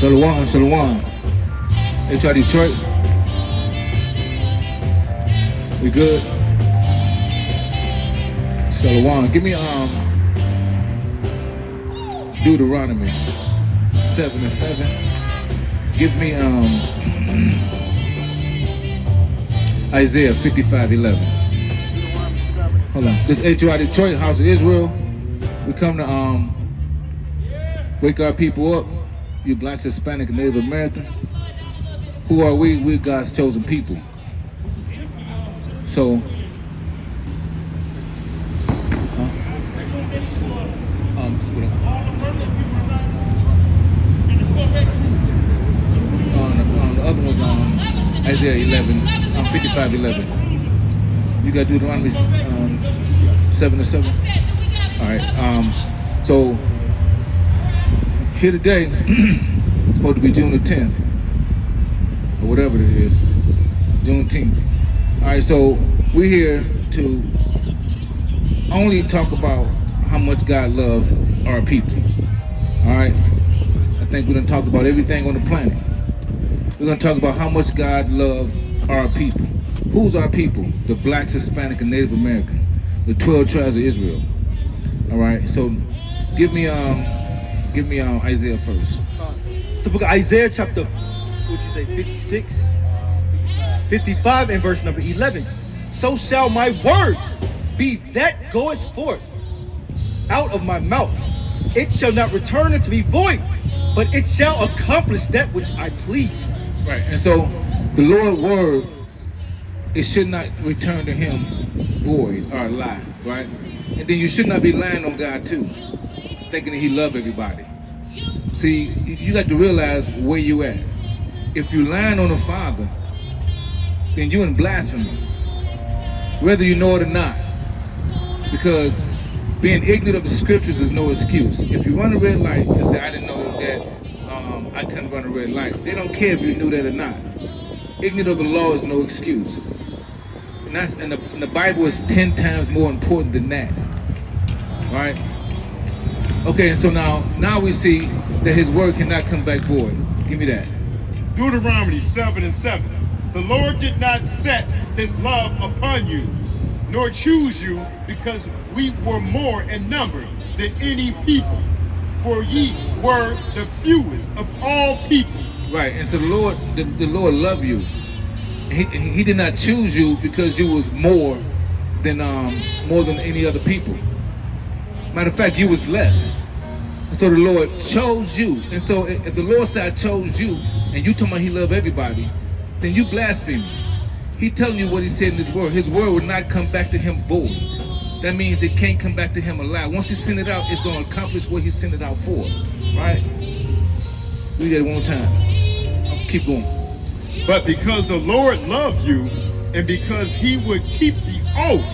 Shalom, shalom. HR Detroit. We good? Shalom. Give me Deuteronomy 7:7. Give me Isaiah 55:11. Hold on. This HR Detroit, House of Israel. We come to wake our people up. You blacks, Hispanic, and Native American. Who are we? We're God's chosen people. So, the other one's on Isaiah 55:11. You got Deuteronomy 7:7. All right. So here today, it's supposed to be June the 10th, or whatever it is, Juneteenth. All right, so we're here to only talk about how much God loves our people. All right, I think we're gonna talk about everything on the planet. We're gonna talk about how much God loves our people. Who's our people? The blacks, Hispanic, and Native American, the 12 tribes of Israel. All right, so give me Isaiah first. The book of Isaiah, chapter, 56, 55, and verse number 11. So shall my word be that goeth forth out of my mouth. It shall not return unto me void, but it shall accomplish that which I please. Right, and so the Lord's word, it should not return to him void or lie, right? And then you should not be lying on God too, thinking that he loves everybody. See, you got to realize where you at. If you lying on the Father, then you in blasphemy, whether you know it or not. Because being ignorant of the scriptures is no excuse. If you run a red light and say, I didn't know that I couldn't run a red light, they don't care if you knew that or not. Ignorant of the law is no excuse. And the Bible is 10 times more important than that. All right? Okay, and so now we see that his word cannot come back void. Give me that. Deuteronomy 7:7. The Lord did not set his love upon you, nor choose you, because we were more in number than any people, for ye were the fewest of all people. Right, and so the Lord loved you. He did not choose you because you was more than any other people. Matter of fact, you was less. And so the Lord chose you. And so if the Lord said, I chose you, and you talking about he loved everybody, then you blaspheme. He telling you what he said in his word. His word will not come back to him void. That means it can't come back to him alive. Once he sent it out, it's going to accomplish what he sent it out for. Right? Read that one more time. I'll keep going. But because the Lord loved you, and because he would keep the oath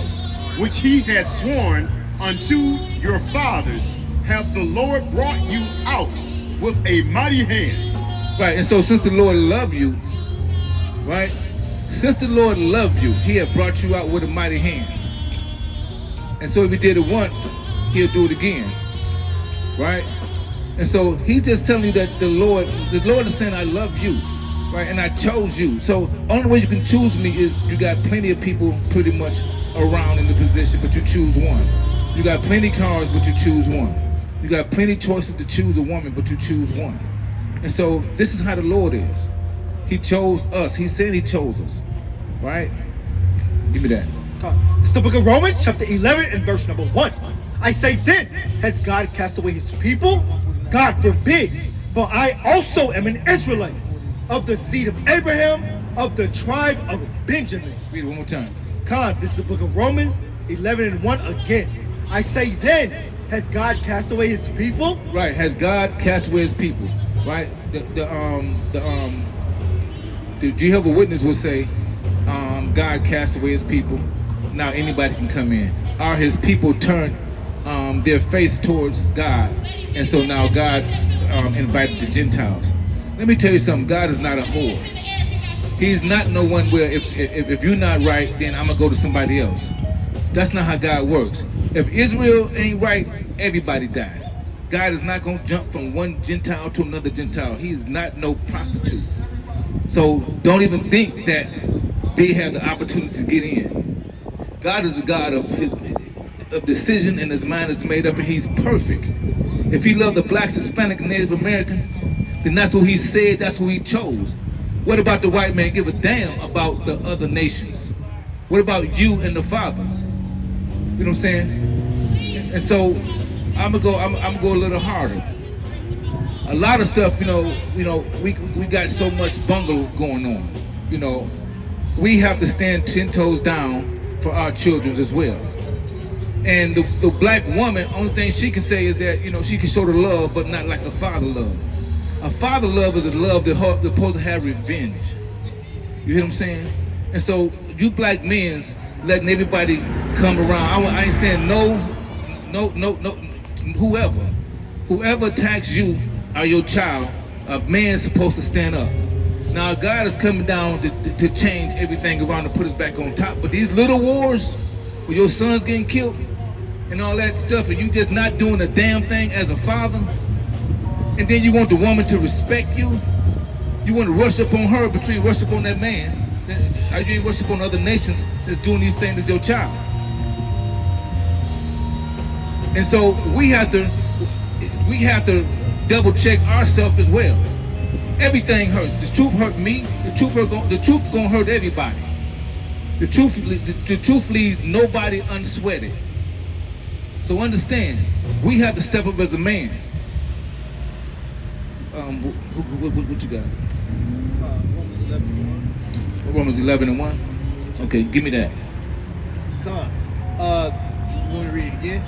which he had sworn unto your fathers, hath the Lord brought you out with a mighty hand. Right, and so since the Lord loved you, right? Since the Lord loved you, he had brought you out with a mighty hand. And so if he did it once, he'll do it again. Right? And so he's just telling you that the Lord is saying, I love you. Right? And I chose you. So only way you can choose me is you got plenty of people pretty much around in the position, but you choose one. You got plenty cars, but you choose one. You got plenty choices to choose a woman, but you choose one. And so this is how the Lord is. He chose us. He said he chose us. Right? Give me that. It's the book of Romans, chapter 11, and verse number 1. I say then, has God cast away his people? God forbid. For I also am an Israelite, of the seed of Abraham, of the tribe of Benjamin. Read it one more time. God, this is the book of Romans 11 and 1 again. I say then, has God cast away his people? Right, has God cast away his people? Right? The Jehovah's Witness will say, God cast away his people. Now anybody can come in. Are his people turned their face towards God? And so now God invited the Gentiles. Let me tell you something. God is not a whore. He's not no one where if you're not right, then I'm gonna go to somebody else. That's not how God works. If Israel ain't right, everybody died. God is not going to jump from one Gentile to another Gentile. He's not no prostitute. So don't even think that they have the opportunity to get in. God is a God of decision, and his mind is made up, and he's perfect. If he loved the blacks, Hispanic, and Native American, then that's who he said, that's who he chose. What about the white man? Give a damn about the other nations. What about you and the Father? You know what I'm saying? And so I'm gonna go a little harder. A lot of stuff, we got so much bungle going on. We have to stand 10 toes down for our children as well. And the black woman, only thing she can say is that, she can show the love, but not like a father love. A father love is a love that's supposed to have revenge. You hear what I'm saying? And so you black men letting everybody come around. I ain't saying no, whoever attacks you or your child, a man's supposed to stand up. Now God is coming down to change everything around and put us back on top. But these little wars, where your son's getting killed and all that stuff, and you just not doing a damn thing as a father, and then you want the woman to respect you, you want to rush up on her, but you rush up on that man, or you ain't rush up on other nations that's doing these things to your child. And so we have to double check ourselves as well. Everything hurts. The truth hurt me. The truth gonna hurt everybody. The truth leaves nobody unsweated. So understand, we have to step up as a man. What you got? Romans 11:1. Okay, give me that. Come on. You want to read it again?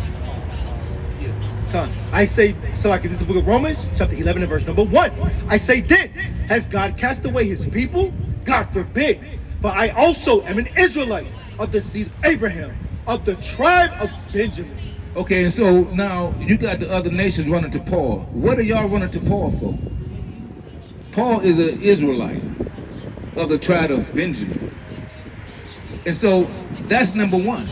Come on. I say, so like this is the book of Romans, chapter 11 and verse number 1. I say then, has God cast away his people? God forbid. For I also am an Israelite of the seed of Abraham, of the tribe of Benjamin. Okay, and so now you got the other nations running to Paul. What are y'all running to Paul for? Paul is an Israelite of the tribe of Benjamin. And so that's number 1,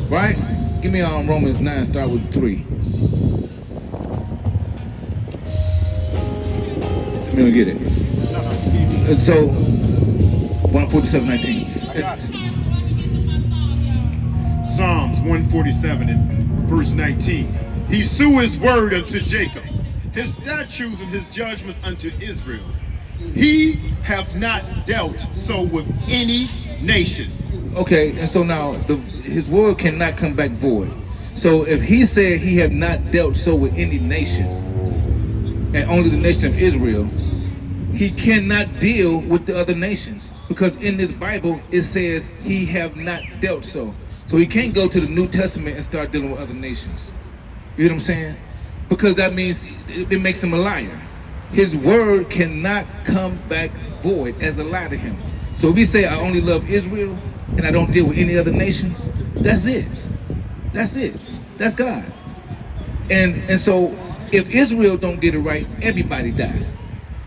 right? Give me Romans 9, start with 3. Let me get it. And so 147:19. Psalms 147 and verse 19. He slew his word unto Jacob, his statutes and his judgments unto Israel. He hath not dealt so with any nation. Okay, and so now his word cannot come back void. So if he said he have not dealt so with any nation, and only the nation of Israel, he cannot deal with the other nations, because in this Bible it says he have not dealt so. So he can't go to the New Testament and start dealing with other nations. You know what I'm saying? Because that means it makes him a liar. His word cannot come back void as a lie to him. So if he say I only love Israel and I don't deal with any other nations, that's it. That's it. That's God. And so if Israel don't get it right, everybody dies.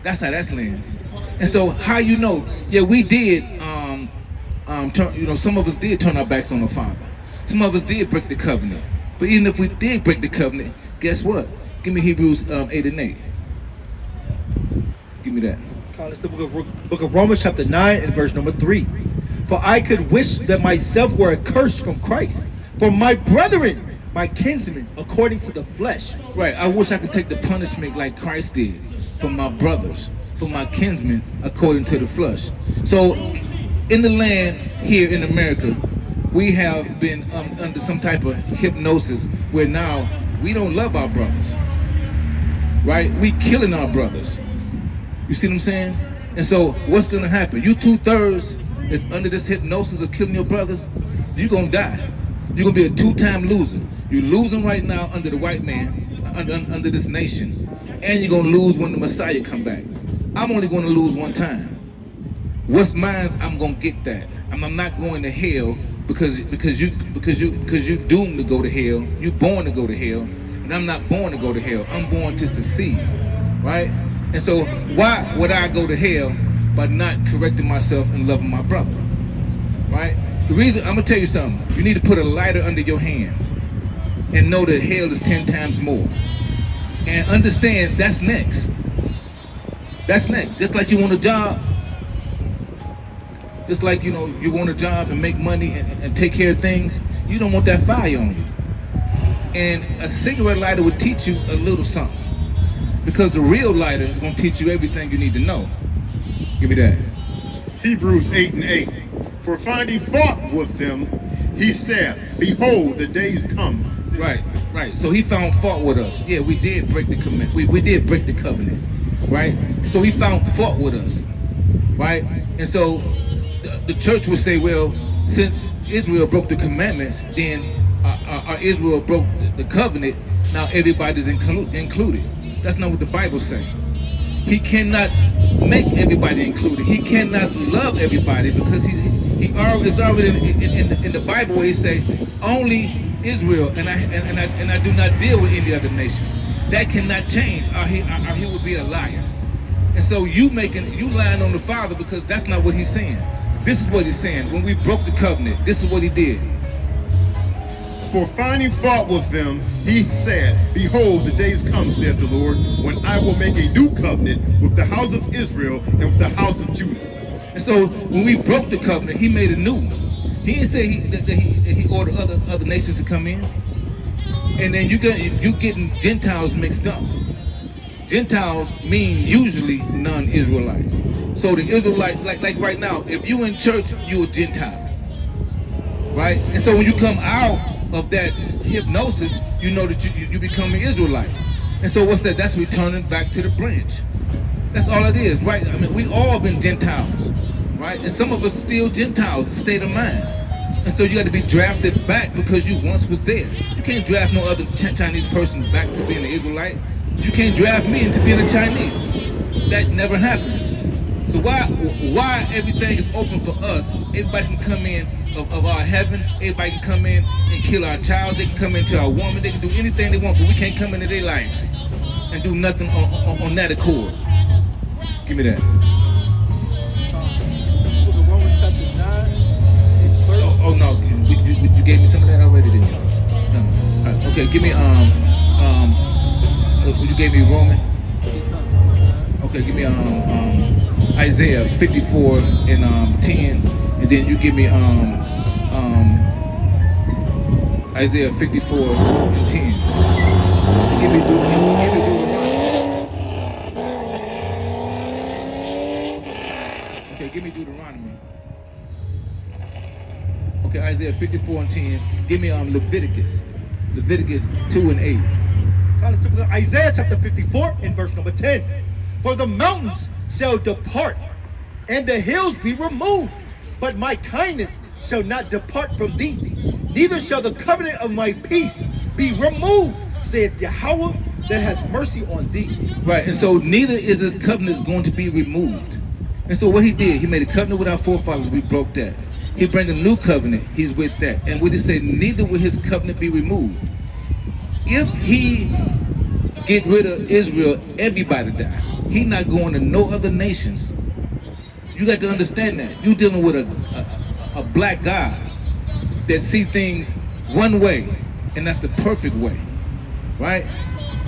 That's how that's land. And so how you know? Yeah, we did. Some of us did turn our backs on the Father. Some of us did break the covenant. But even if we did break the covenant, guess what? Give me Hebrews 8 and 8. Give me that. It's the book of Romans chapter 9 and verse number 3. For I could wish that myself were accursed from Christ, for my brethren, my kinsmen, according to the flesh. Right, I wish I could take the punishment like Christ did for my brothers, for my kinsmen, according to the flesh. So in the land here in America, we have been under some type of hypnosis where now we don't love our brothers, right? We killing our brothers. You see what I'm saying? And so what's gonna happen? You 2/3 is under this hypnosis of killing your brothers, you're gonna die. You're gonna be a 2-time loser. You're losing right now under the white man, under this nation, and you're gonna lose when the Messiah come back. I'm only gonna lose one time. What's mine, I'm gonna get that. I'm not going to hell because you doomed to go to hell. You're born to go to hell, and I'm not born to go to hell. I'm born to succeed, right? And so why would I go to hell by not correcting myself and loving my brother, right? The reason, I'm gonna tell you something. You need to put a lighter under your hand and know that hell is 10 times more. And understand that's next. That's next. Just like you want a job, just like you want a job and make money and take care of things, you don't want that fire on you. And a cigarette lighter would teach you a little something, because the real lighter is going to teach you everything you need to know. Give me that. Hebrews 8:8. For finding fault with them, he said, behold, the days come. Right. So he found fault with us. Yeah, we did break the command. We did break the covenant. Right. So he found fault with us. Right. And so the church would say, well, since Israel broke the commandments, then Israel broke the covenant. Now everybody's included. That's not what the Bible says. He cannot make everybody included. He cannot love everybody, because it's already in the Bible where he say only Israel, and I do not deal with any other nations. That cannot change, or he would be a liar. And so you lying on the Father, because that's not what he's saying. This is what he's saying. When we broke the covenant, this is what he did. For finding fault with them, he said, behold, the days come, saith the Lord, when I will make a new covenant with the house of Israel and with the house of Judah. And so when we broke the covenant, he made a new one. He didn't say that he ordered other nations to come in. And then you getting Gentiles mixed up. Gentiles mean usually non-Israelites. So the Israelites, like right now, if you in church, you a Gentile. Right? And so when you come out of that hypnosis, you know that you become an Israelite. And so what's that? That's returning back to the branch. That's all it is, right? I mean, we all been Gentiles, right? And some of us still Gentiles, state of mind. And so you got to be drafted back because you once was there. You can't draft no other Chinese person back to being an Israelite. You can't draft me into being a Chinese. That never happens. So why everything is open for us? Everybody can come in of our heaven. Everybody can come in and kill our child. They can come into our woman. They can do anything they want, but we can't come into their lives and do nothing on that accord. Give me that. Romans chapter 9. Oh no, you gave me some of that already, didn't you? No. Right, okay, give me you gave me Roman. Okay, give me Isaiah 54 and 10, and then you give me Isaiah 54 and 10. Give me Okay, give me Deuteronomy. Okay, Isaiah 54 and 10. Give me Leviticus 2 and 8. Isaiah chapter 54 and verse number 10. For the mountains shall depart, and the hills be removed, but my kindness shall not depart from thee, neither shall the covenant of my peace be removed, saith Yahweh that has mercy on thee. Right, and so neither is his covenant going to be removed. And so what he did, he made a covenant with our forefathers, we broke that. He bring a new covenant, he's with that. And what he said, neither will his covenant be removed. If he get rid of Israel, everybody die. He not going to no other nations. You got to understand that. You dealing with a black God that see things one way, and that's the perfect way, right?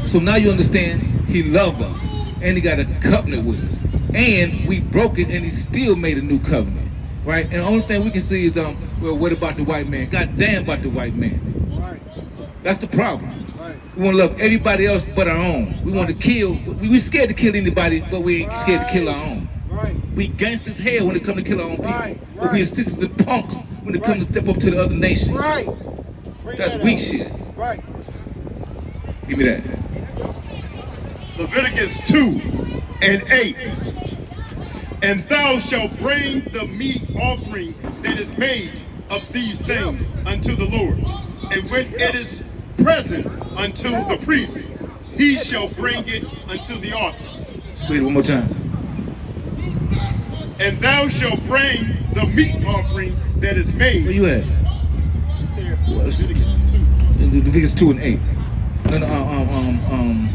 So now you understand he loved us, and he got a covenant with us, and we broke it, and he still made a new covenant, right? And the only thing we can see is, well, what about the white man? God damn about the white man. Right. That's the problem. Right. We want to love everybody else but our own. We want to kill. We scared to kill anybody, but we ain't scared to kill our own. Right. We gangsters hell when it comes to kill our own people. Right. But we sisters and punks when it comes to step up to the other nations. Right. That's weak shit. Right. Give me that. Leviticus 2 and 8. And thou shalt bring the meat offering that is made of these things unto the Lord. And when it is present unto the priest, he shall bring it unto the altar. Let's read it one more time. And thou shalt bring the meat offering that is made. Where you at? Leviticus 2. Leviticus 2 and 8. No,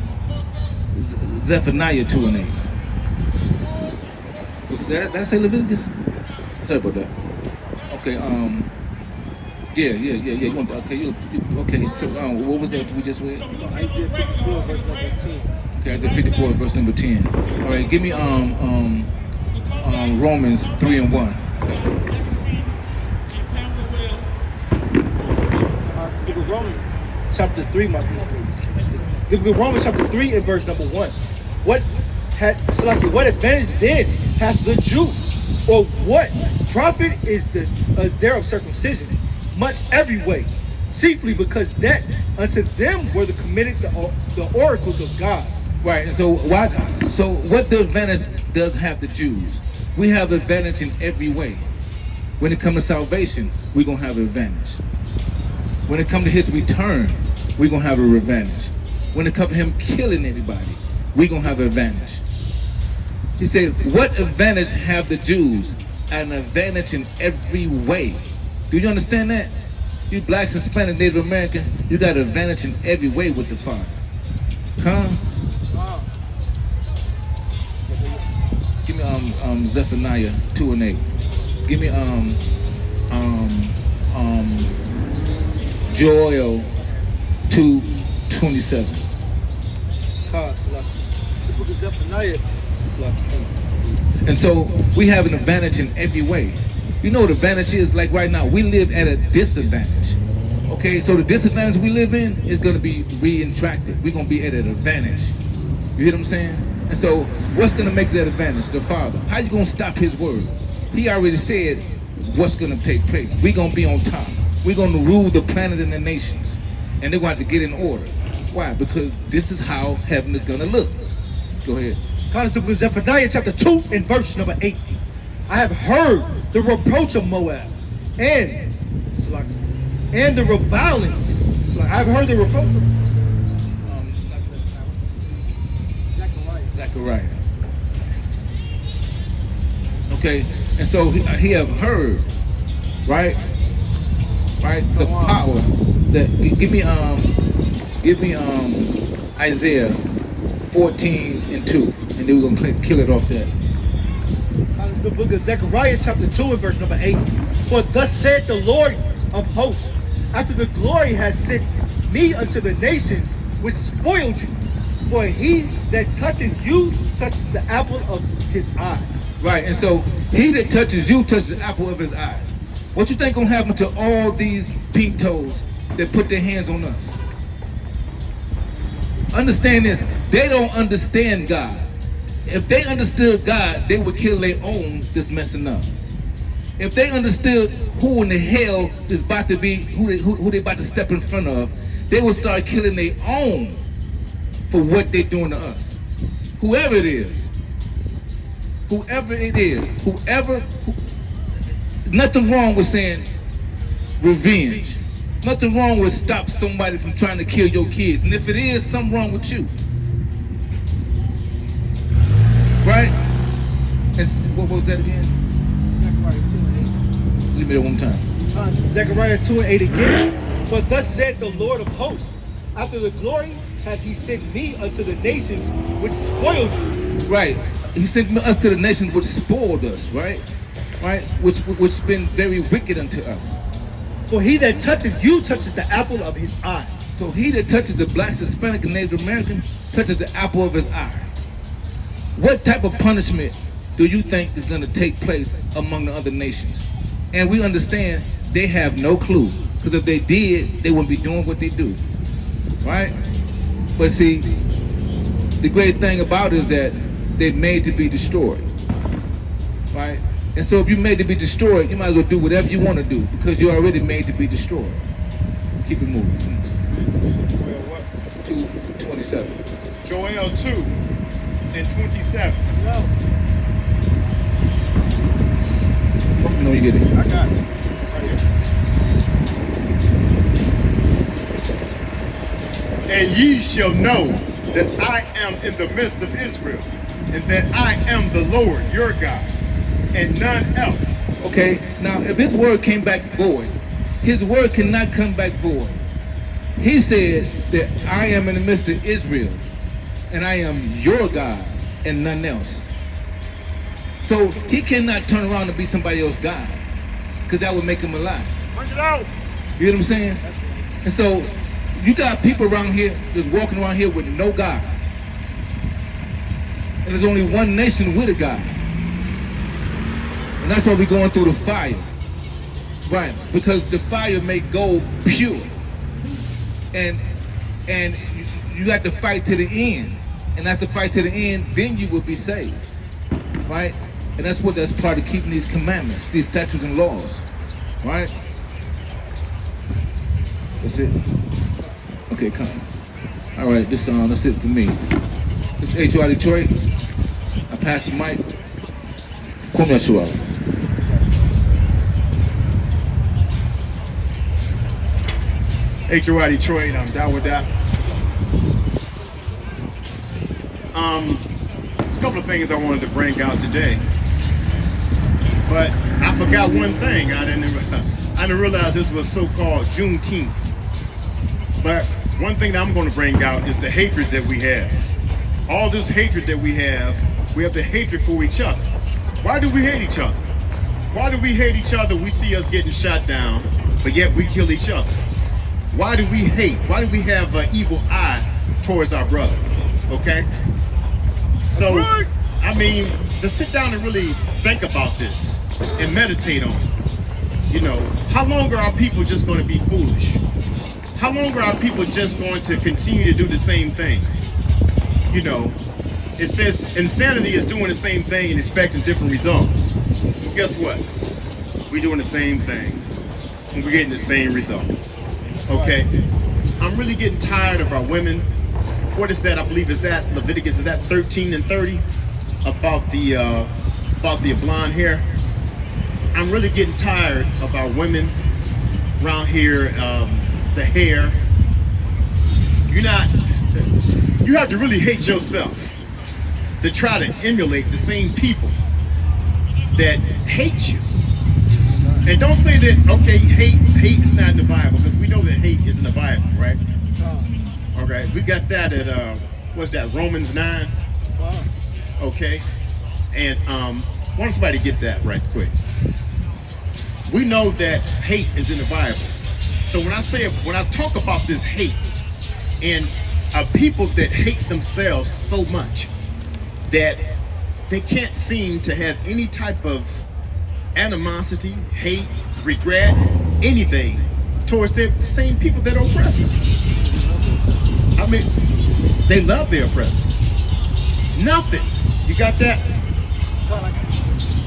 Zephaniah 2 and 8. Did I say Leviticus? Sorry about that. Okay, Yeah. You want, okay. So what was that we just read? Isaiah 54, verse number 10. Okay, Isaiah 54, verse number 10. All right, give me Romans 3 and 1. The book of Romans, chapter 3, my the book of Romans, chapter 3, and verse number 1. What advantage then hath the Jew, or what profit is there of circumcision? Much every way, chiefly because that unto them were committed the oracles of God. Right, and so what the advantage does have the Jews? We have advantage in every way. When it comes to salvation, we're gonna have an advantage. When it comes to his return, we're gonna have an advantage. When it comes to him killing everybody, we're gonna have an advantage. He said, what advantage have the Jews? An advantage in every way. Do you understand that? You blacks, Hispanic, Native American, you got an advantage in every way with the Father. Huh? Give me Zephaniah 2 and 8. Give me Joel 2:27. The book of Zephaniah. And so we have an advantage in every way. You know what advantage is? Like right now, we live at a disadvantage. Okay, so the disadvantage we live in is going to be retracted. We're going to be at an advantage. You hear what I'm saying? And so what's going to make that advantage? The Father. How you going to stop his word? He already said what's going to take place. We're going to be on top. We're going to rule the planet and the nations. And they're going to have to get in order. Why? Because this is how heaven is going to look. Go ahead. The book of Zephaniah chapter 2 and verse number 8. I have heard the reproach of Moab and the revilings. I've heard the reproach of Zechariah. Okay, and so he have heard, right, the power that give me Isaiah 14 and 2, and then we're gonna kill it off there. The book of Zechariah chapter 2 and verse number 8. For thus said the Lord of hosts, after the glory had sent me unto the nations which spoiled you. For he that touches you touches the apple of his eye. Right, and so he that touches you touches the apple of his eye. What you think gonna happen to all these pink toes that put their hands on us? Understand this, they don't understand God. If they understood God, they would kill their own that's messing up. If they understood who in the hell is about to be, who they about to step in front of, they would start killing their own for what they're doing to us. Whoever it is, nothing wrong with saying revenge. Nothing wrong with stop somebody from trying to kill your kids. And if it is, something wrong with you. Right? And what was that again? Zechariah 2 and 8. Leave me that one time. Zechariah 2 and 8 again. For thus said the Lord of hosts, after the glory hath he sent me unto the nations which spoiled you. Right. He sent us to the nations which spoiled us, right? Right? Which been very wicked unto us. For he that touches you touches the apple of his eye. So he that touches the blacks, Hispanic, and Native American touches the apple of his eye. What type of punishment do you think is going to take place among the other nations? And we understand they have no clue. Because if they did, they wouldn't be doing what they do. Right? But see, the great thing about it is that they're made to be destroyed. Right? And so if you're made to be destroyed, you might as well do whatever you want to do because you're already made to be destroyed. Keep it moving. 2:27. Joel 2 and 27. No, you get it. I got it. Right here. And ye shall know that I am in the midst of Israel, and that I am the Lord your God, and none else. Okay, now if his word came back void, his word cannot come back void. He said that I am in the midst of Israel, and I am your God, and none else. So he cannot turn around and be somebody else's God, because that would make him a lie. Bring it out. You know what I'm saying? And so you got people around here that's walking around here with no God. And there's only one nation with a God. And that's why we're going through the fire. Right, because the fire make gold pure. And you got to fight to the end. And that's the fight to the end, then you will be saved. Right? And that's part of keeping these commandments, these statutes and laws. Right? That's it. Okay, come. All right, that's it for me. This is HY Detroit. I pass the mic. Come here, Shual. HOI Detroit, I'm down with that. There's a couple of things I wanted to bring out today, but I forgot one thing. I didn't realize this was so-called Juneteenth. But one thing that I'm going to bring out is the hatred that we have. All this hatred that we have the hatred for each other. Why do we hate each other? Why do we hate each other? We see us getting shot down, but yet we kill each other. Why do we hate? Why do we have an evil eye towards our brother? Okay? So, I mean, to sit down and really think about this and meditate on it. You know, how long are our people just going to be foolish? How long are our people just going to continue to do the same thing? You know, it says insanity is doing the same thing and expecting different results. Well, guess what? We're doing the same thing and we're getting the same results. Okay, I'm really getting tired of our women. What is that? I believe is that Leviticus, is that 13 and 30 about the blonde hair. I'm really getting tired of our women around here. The hair. You have to really hate yourself to try to emulate the same people that hate you. And don't say that, okay, hate is not in the Bible, because we know that hate is in the Bible, right? Okay, we got that at, what's that, Romans 9? Okay, and I want somebody to get that right quick. We know that hate is in the Bible. So when I talk about this hate, and people that hate themselves so much that they can't seem to have any type of animosity, hate, regret, anything towards the same people that are oppressors. I mean, they love their oppressors. Nothing. You got that?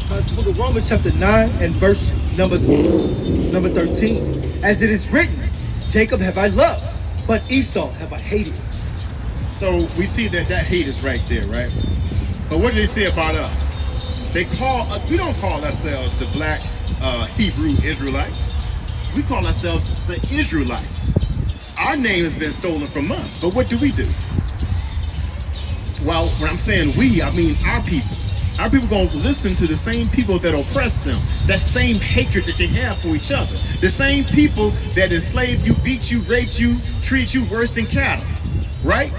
To the Romans chapter 9 and verse number 13. As it is written, Jacob have I loved, but Esau have I hated. So we see that hate is right there, right? But what do they say about us? We don't call ourselves the black Hebrew Israelites. We call ourselves the Israelites. Our name has been stolen from us, but what do? Well, when I'm saying we, I mean our people. Our people going to listen to the same people that oppress them, that same hatred that they have for each other, the same people that enslave you, beat you, rape you, treat you worse than cattle, right?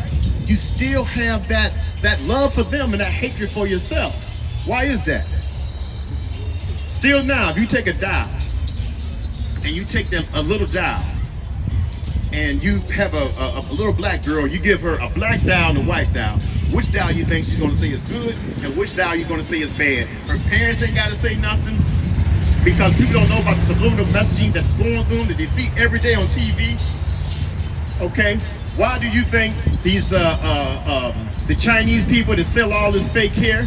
You still have that love for them and that hatred for yourselves. Why is that? Still now, if you take a dial and you take them a little dial and you have a little black girl, you give her a black dial and a white dial, which dial you think she's going to say is good and which dial you're going to say is bad? Her parents ain't got to say nothing because people don't know about the subliminal messaging that's going through them that they see every day on TV. Okay, why do you think these the Chinese people that sell all this fake hair,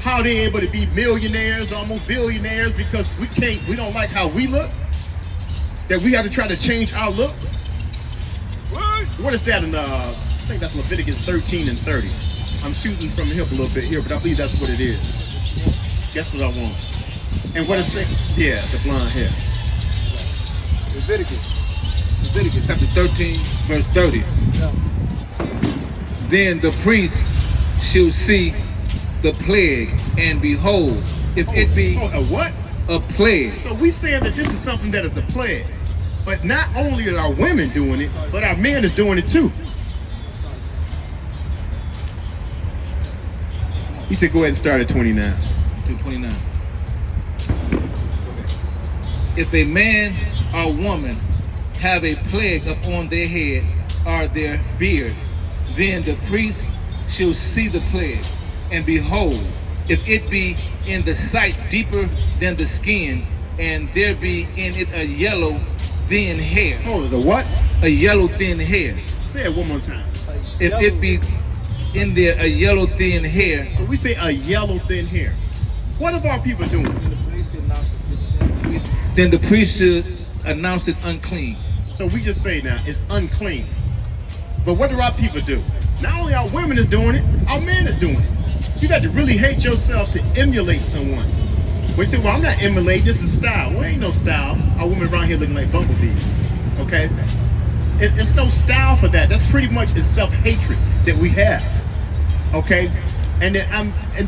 how are they able to be millionaires, almost billionaires? Because we don't like how we look, that we have to try to change our look. What is that in I think that's Leviticus 13 and 30. I'm shooting from the hip a little bit here, but I believe that's what it is. Guess what I want? And what is it? Yeah, the blonde hair. Leviticus chapter 13, verse 30. Then the priest shall see the plague, and behold, if it be a what? A plague. So we saying that this is something that is the plague. But not only are our women doing it, but our men is doing it too. He said, go ahead and start at 29. To 29. If a man or woman have a plague upon their head or their beard, then the priest shall see the plague, and behold, if it be in the sight deeper than the skin, and there be in it a yellow thin hair, Hold it, the what? a yellow thin hair. Say it one more time. If it be in there a yellow thin hair, So we say a yellow thin hair. What are our people doing? then the priest should announce it unclean. So we just say now it's unclean. But what do our people do? Not only our women is doing it, our men is doing it. You got to really hate yourself to emulate someone. But you say, well, I'm not emulating, this is style. Well, ain't no style. Our women around here looking like bumblebees. Okay? It's no style for that. That's pretty much it's self-hatred that we have. Okay? And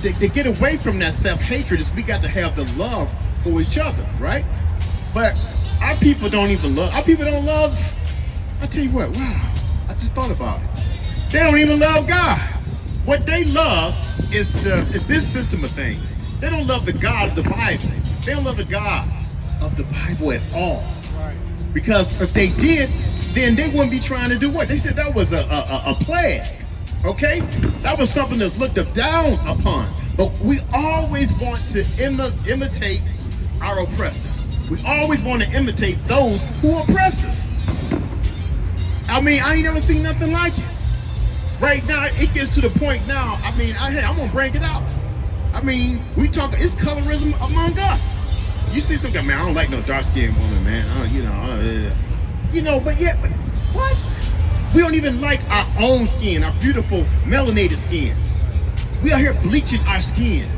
to get away from that self-hatred is we got to have the love for each other, right? But our people don't even love. Our people don't love. I tell you what, wow, I just thought about it. They don't even love God. What they love is this system of things. They don't love the God of the Bible. They don't love the God of the Bible at all. Because if they did, then they wouldn't be trying to do what? They said that was a plague. Okay? That was something that's looked down upon. But we always want to imitate our oppressors. We always want to imitate those who oppress us. I mean, I ain't never seen nothing like it. Right now, it gets to the point now, I mean, I'm gonna bring it out. I mean, we talk, it's colorism among us. You see some guy, man, I don't like no dark-skinned woman, man. But yet, what? We don't even like our own skin, our beautiful melanated skins. We are here bleaching our skin,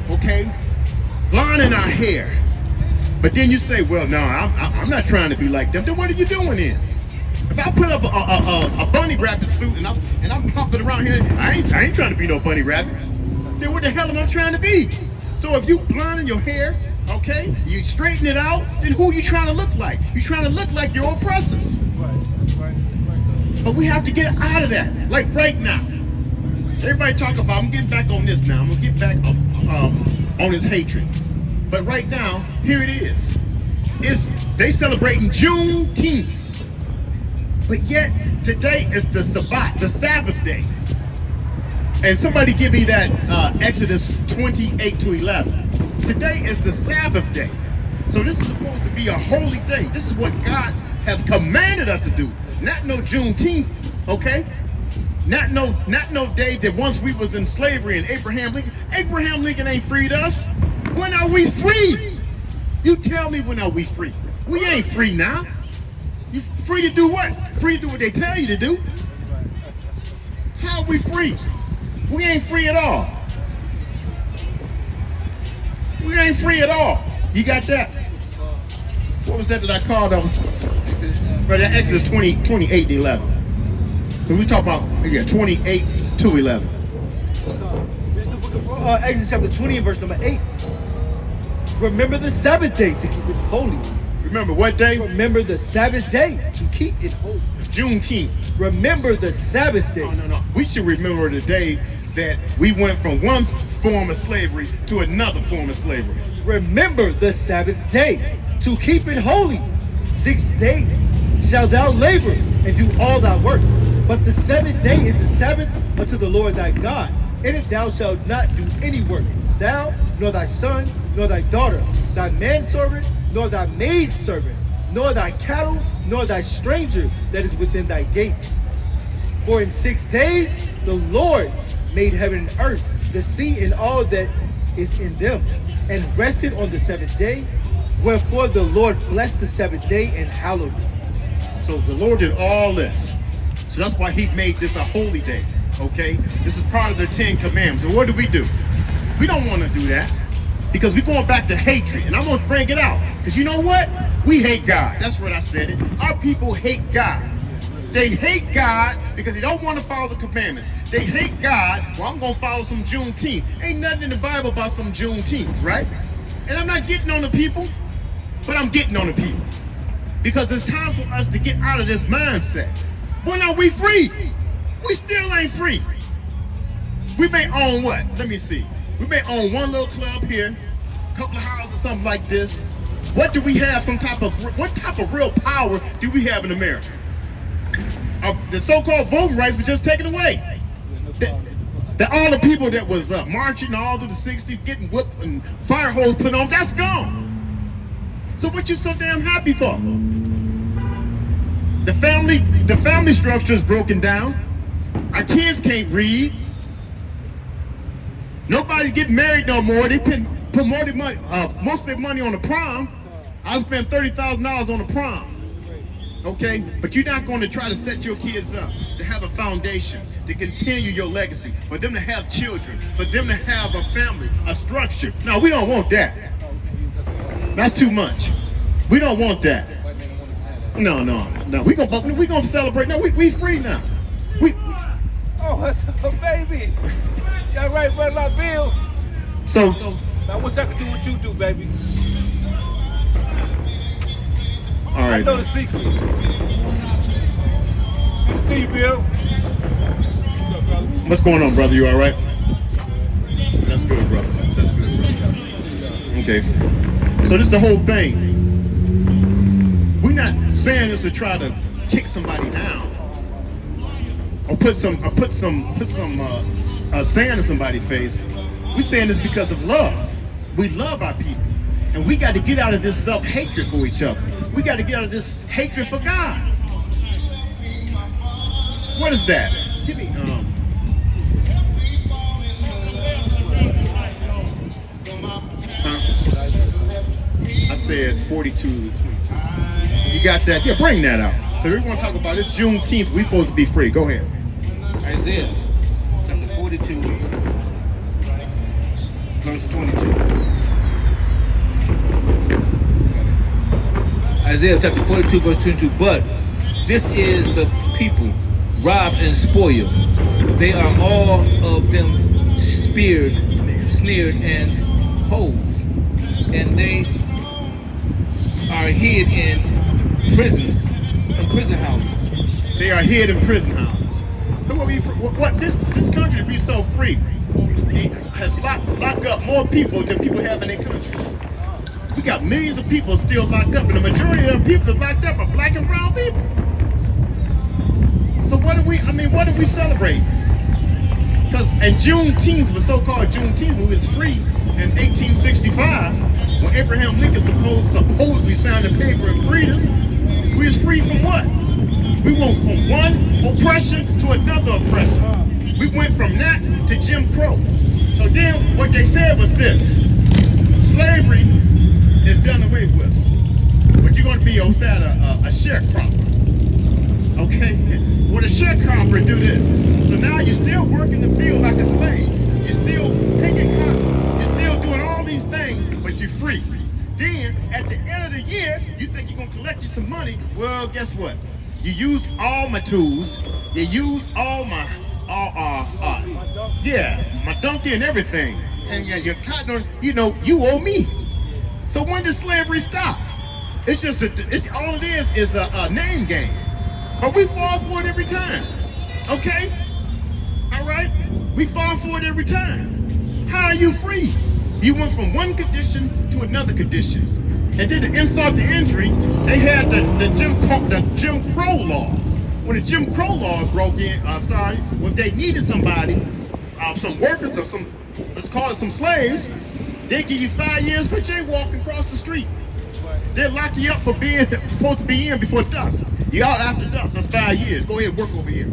okay? Blonding our hair. But then you say, well, no, I'm not trying to be like them. Then what are you doing then? If I put up a bunny rabbit suit and I'm pumping around here, I ain't trying to be no bunny rabbit. Then what the hell am I trying to be? So if you blonding your hair, okay, you straighten it out, then who are you trying to look like? You're trying to look like your oppressors. But we have to get out of that. Like right now. Everybody talk about, I'm getting back on this now. I'm gonna get back on this hatred. But right now, here it is. They celebrating Juneteenth. But yet, today is the Sabbath, the Sabbath day. And somebody give me that Exodus 28:11. Today is the Sabbath day. So this is supposed to be a holy day. This is what God has commanded us to do. Not no Juneteenth, okay? Not no day that once we was in slavery and Abraham Lincoln ain't freed us. When are we free? You tell me, when are we free? We ain't free now. You free to do what? Free to do what they tell you to do. How are we free? We ain't free at all. We ain't free at all. You got that? What was that I called? That was right, that Exodus 28:11. So we talk about 28:11. This is the book of Exodus chapter 20 and verse number 8. Remember the Sabbath day to keep it holy. Remember what day? Remember the Sabbath day to keep it holy. Juneteenth. Remember the Sabbath day. No. We should remember the day that we went from one form of slavery to another form of slavery. Remember the Sabbath day to keep it holy. 6 days shalt thou labor and do all thy work. But the 7th day is the Sabbath unto the Lord thy God. In it thou shalt not do any work, thou, nor thy son, nor thy daughter, thy manservant, nor thy maidservant, nor thy cattle, nor thy stranger that is within thy gate. For in 6 days the Lord made heaven and earth, the sea and all that is in them, and rested on the 7th day. Wherefore the Lord blessed the 7th day and hallowed it. So the Lord did all this. So that's why he made this a holy day, okay? This is part of the 10 Commandments. And what do? We don't want to do that because we're going back to hatred. And I'm going to bring it out because you know what? We hate God. That's what I said it. Our people hate God. They hate God because they don't want to follow the commandments. They hate God. Well, I'm going to follow some Juneteenth. Ain't nothing in the Bible about some Juneteenth, right? And I'm not getting on the people, but I'm getting on the people. Because it's time for us to get out of this mindset. When are we free? We still ain't free. We may own what? Let me see. We may own one little club here, a couple of houses, something like this. What do we have? What type of real power do we have in America? The so-called voting rights were just taken away. All the people that was marching all through the 60s, getting whipped and fire hose put on, that's gone. So what you so damn happy for? The family structure is broken down. Our kids can't read. Nobody's getting married no more. They put more money, most of their money on the prom. I spent $30,000 on the prom. Okay, but you're not going to try to set your kids up to have a foundation, to continue your legacy, for them to have children, for them to have a family, a structure. No, we don't want that. That's too much. We don't want that. No. We gonna celebrate. No, we free now. Oh, that's a baby. That right, brother Bill. So I wish I could do what you do, baby. all right. I know the secret. Good to see you, Bill. What's going on, brother? You all right? That's good, brother. That's good. Okay. So this is the whole thing. We're not saying this to try to kick somebody down or put some sand in somebody's face. We're saying this because of love. We love our people, and we got to get out of this self-hatred for each other. We got to get out of this hatred for God. What is that? Give me I said 42 to 22. You got that? Yeah, bring that out. So we want to talk about this Juneteenth. We supposed to be free. Go ahead. Isaiah chapter 42, verse 22. Isaiah chapter 42, verse 22. But this is the people robbed and spoiled. They are all of them sneered, and hosed, and they are hid in prisons and prison houses. They are hid in prison houses. So this country to be so free, it has locked up more people than people have in their countries. We got millions of people still locked up, and the majority of the people that's locked up are black and brown people. So what do we celebrate? Because in Juneteenth, the so-called Juneteenth, we was free in 1865, when Abraham Lincoln supposedly signed a paper and freed us. We was free from what? We went from one oppression to another oppression. We went from that to Jim Crow. So then what they said was this: slavery is done away with, but you're going to be a sharecropper. Okay? Well, a sharecropper do this. So now you're still working the field like a slave. You're still picking cotton. You're still doing all these things, but you're free. Then, at the end of the year, you think you're going to collect you some money. Well, guess what? You used all my tools. You used all my donkey and everything. And yeah, your cotton, you owe me. So when does slavery stop? It's just all it is a name game. But we fall for it every time. Okay? All right? We fall for it every time. How are you free? You went from one condition to another condition. And then to insult the injury, they had the Jim Crow laws. When the Jim Crow laws started, when they needed somebody, some workers or let's call it some slaves, they give you 5 years for jaywalking across the street. They'll lock you up for being supposed to be in before dusk. You out after dusk, that's 5 years. Go ahead and work over here.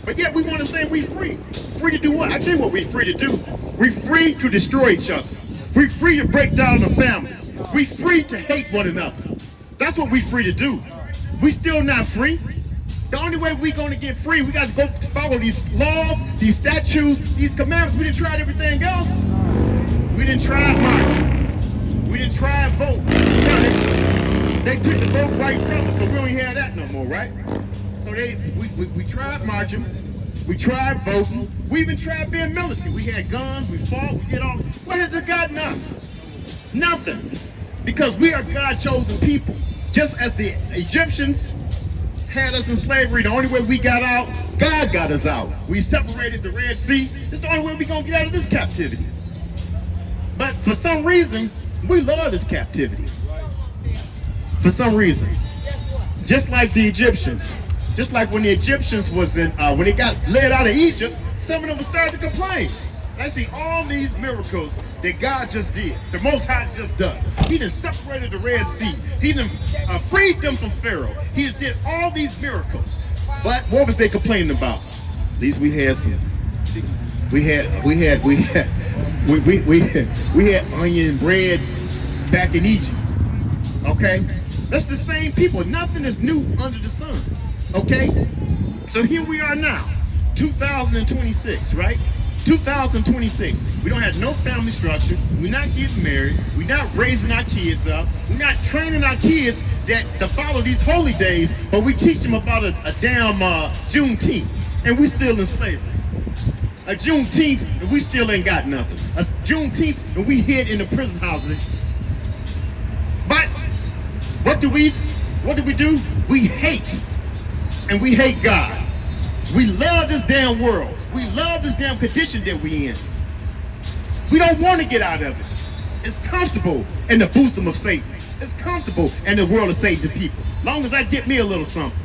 But yet we want to say we free. Free to do what? I tell you what we're free to do. We're free to destroy each other. We're free to break down the family. We're free to hate one another. That's what we're free to do. We're still not free. The only way we're going to get free, we got to go follow these laws, these statutes, these commandments. We didn't try everything else. We didn't try marching. We didn't try vote. They took the vote right from us, so we don't have that no more, right? So we tried marching, we tried voting, we even tried being military. We had guns, we fought, we did all. What has it gotten us? Nothing. Because we are God-chosen people. Just as the Egyptians had us in slavery, the only way we got out, God got us out. We separated the Red Sea. It's the only way we're going to get out of this captivity. But for some reason, we love this captivity. For some reason. just like the Egyptians, just like when the Egyptians was in, when they got led out of Egypt, some of them started to complain. I see all these miracles that God just did, the Most High just done. He done separated the Red Sea. He done freed them from Pharaoh. He did all these miracles. But what was they complaining about? At least we had some. We had onion bread back in Egypt. Okay, that's the same people. Nothing is new under the sun. Okay, so here we are now, 2026, right? 2026. We don't have no family structure. We're not getting married. We're not raising our kids up. We're not training our kids to follow these holy days, but we teach them about a damn Juneteenth, and we still in slavery. A Juneteenth, and we still ain't got nothing. A Juneteenth, and we hid in the prison houses. But what do we do? We hate, and we hate God. We love this damn world. We love this damn condition that we in. We don't want to get out of it. It's comfortable in the bosom of Satan. It's comfortable in the world of Satan people. Long as I get me a little something.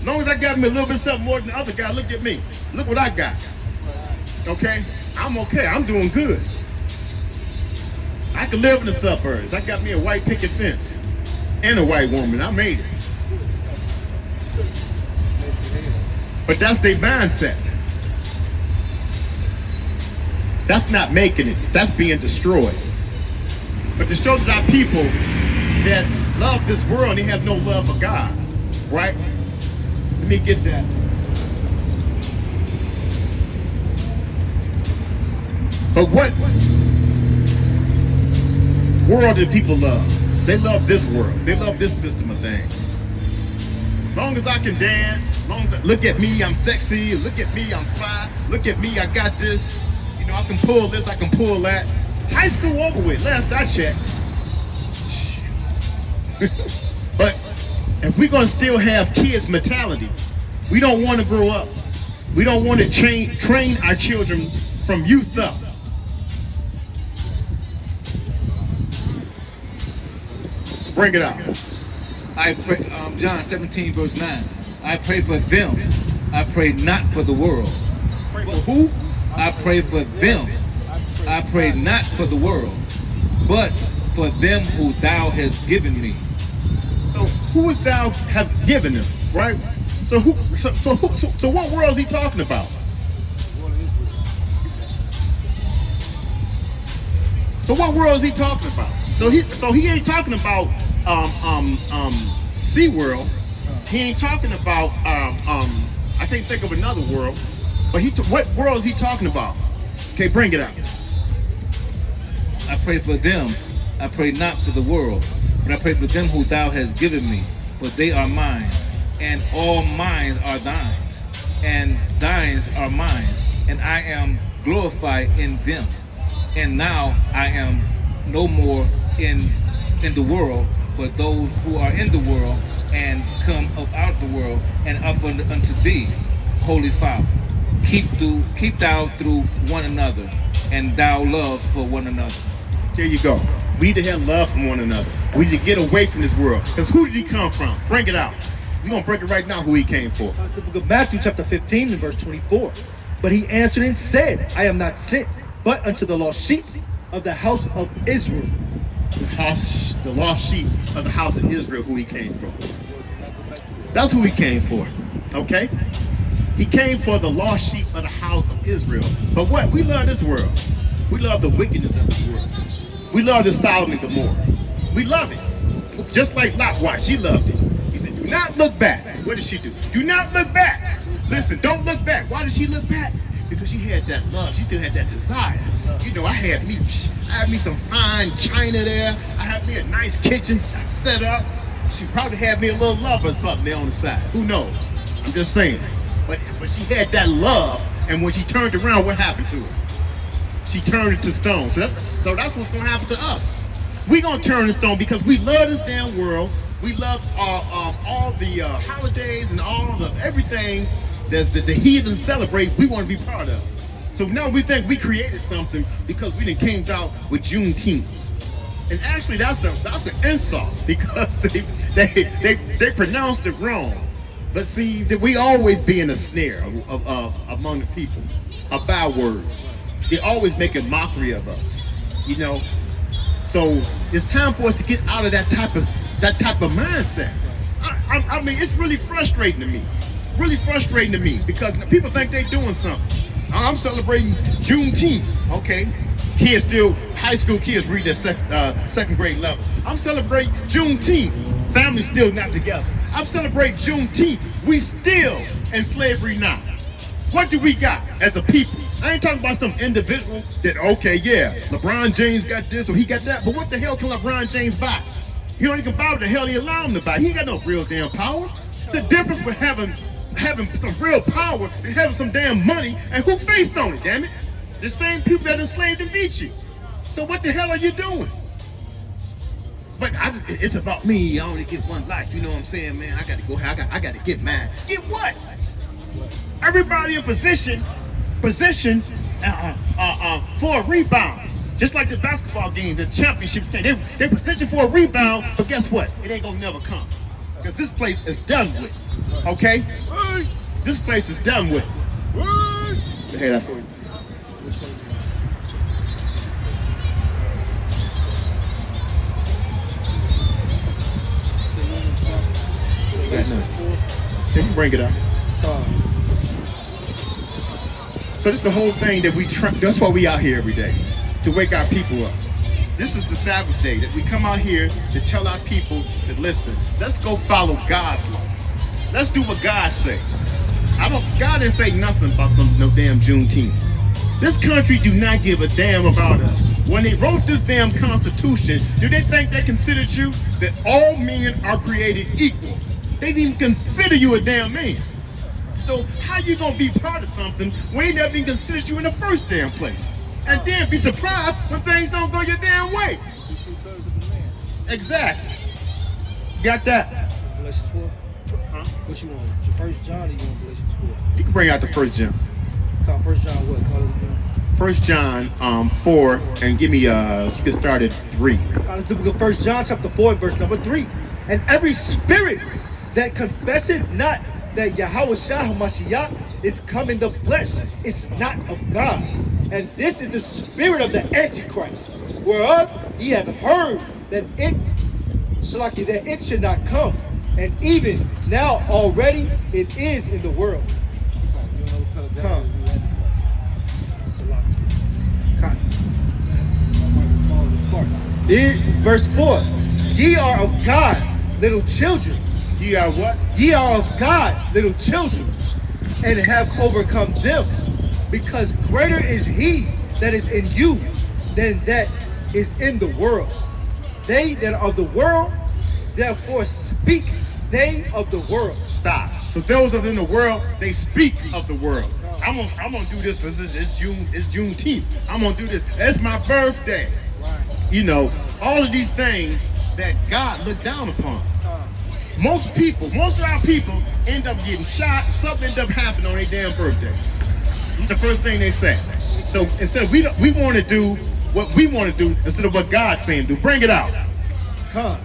Long as I got me a little bit something more than the other guy, look at me. Look what I got. Okay? I'm okay. I'm doing good. I can live in the suburbs. I got me a white picket fence and a white woman. I made it. But that's their mindset. That's not making it. That's being destroyed. But to show that our people that love this world and they have no love for God, right? Let me get that. But what world do people love? They love this world. They love this system of things. As long as I can dance, as long as look at me, I'm sexy, look at me, I'm fly, look at me, I got this, you know, I can pull this, I can pull that. High school over with, last I checked. But if we're gonna still have kids' mentality, we don't want to grow up. We don't want to train our children from youth up. Bring it out. I pray, John 17 verse 9. I pray for them. I pray not for the world. Pray for who? I pray for them. I pray not for the world, but for them who thou hast given me. So who is thou have given them, right? So so what world is he talking about? So what world is he talking about? So he ain't talking about SeaWorld. He ain't talking about I can't think of another world. But what world is he talking about? Okay, bring it out. I pray for them. I pray not for the world, but I pray for them who thou hast given me, for they are mine, and all mine are thine, and thine are mine, and I am glorified in them. And now I am no more in the world, but those who are in the world and come up out of the world and up unto thee, Holy Father. Keep thou through one another, and thou love for one another. There you go. We need to have love for one another. We need to get away from this world. Because who did he come from? Bring it out. We're going to break it right now who he came for. The book of Matthew chapter 15 and verse 24. But he answered and said, I am not sent, but unto the lost sheep of the house of Israel. The lost sheep of the house of Israel who he came from. That's who he came for. Okay? He came for the lost sheep of the house of Israel. But what? We love this world. We love the wickedness of this world. We love the Sodom and Gomorrah. We love it. Just like Lot watched, she loved it. He said, do not look back. What did she do? Do not look back. Listen, don't look back. Why did she look back? Because she had that love. She still had that desire. You know, I had me some fine china there. I had me a nice kitchen set up. She probably had me a little love or something there on the side. Who knows? I'm just saying. But she had that love, and when she turned around, what happened to her? She turned into stone. So that's what's going to happen to us. We're going to turn to stone because we love this damn world. We love all the holidays and all of everything that the heathens celebrate. We want to be part of. So now we think we created something because we done came out with Juneteenth. And actually, that's an insult because they pronounced it wrong. But see, that we always be in a snare among the people, a byword. They always make a mockery of us, you know. So it's time for us to get out of that type of mindset. I mean, it's really frustrating to me. Really frustrating to me because people think they're doing something. I'm celebrating Juneteenth, okay? Kids still, high school kids read their second grade level. I'm celebrating Juneteenth. Families still not together. I'm celebrating Juneteenth. We still in slavery now. What do we got as a people? I ain't talking about some individual that, okay, yeah, LeBron James got this or he got that, but what the hell can LeBron James buy? He don't even buy what the hell he allow him to buy. He ain't got no real damn power. It's the difference with having some real power and having some damn money, and who faced on it, damn it? The same people that enslaved and beat you. So what the hell are you doing? But it's about me. I only get one life. You know what I'm saying, man? I got to go. I got to get mine. Get what? Everybody in position for a rebound. Just like the basketball game, the championship game. They position for a rebound, but guess what? It ain't gonna never come. Because this place is done with. Okay? This place is done with. Hey, that's for you. Can you bring it up? So this is the whole thing that that's why we out here every day, to wake our people up. This is the Sabbath day that we come out here to tell our people to listen. Let's go follow God's law. Let's do what God say. God didn't say nothing about no damn Juneteenth. This country do not give a damn about us. When they wrote this damn Constitution, do they think they considered you that all men are created equal? They didn't even consider you a damn man. So how you gonna be part of something when they never even considered you in the first damn place? And then be surprised when things don't go your damn way. Exactly. Got that? Galatians 4. Huh? What you want? First John or you want Galatians 4? You can bring out the First John. Call First John what? Call it again. First John 4, and give me let's get started 3. Let's do First John chapter 4, verse number 3. And every spirit that confesseth not that Yahweh Shah HaMashiach is come in the flesh is not of God. And this is the spirit of the Antichrist, whereof ye have heard that it should not come. And even now already it is in the world. Come. Verse 4. Ye are of God, little children. Ye are what? Ye are of God, little children, and have overcome them, because greater is he that is in you than that is in the world. They that are of the world, therefore speak they of the world. Stop. So those that are in the world, they speak of the world. I'm gonna do this because it's Juneteenth. I'm gonna do this. It's my birthday. You know, all of these things that God looked down upon. Most of our people end up getting shot. Something end up happening on their damn birthday. It's the first thing they say. So instead, we want to do what we want to do instead of what God's saying do. Bring it out. Come.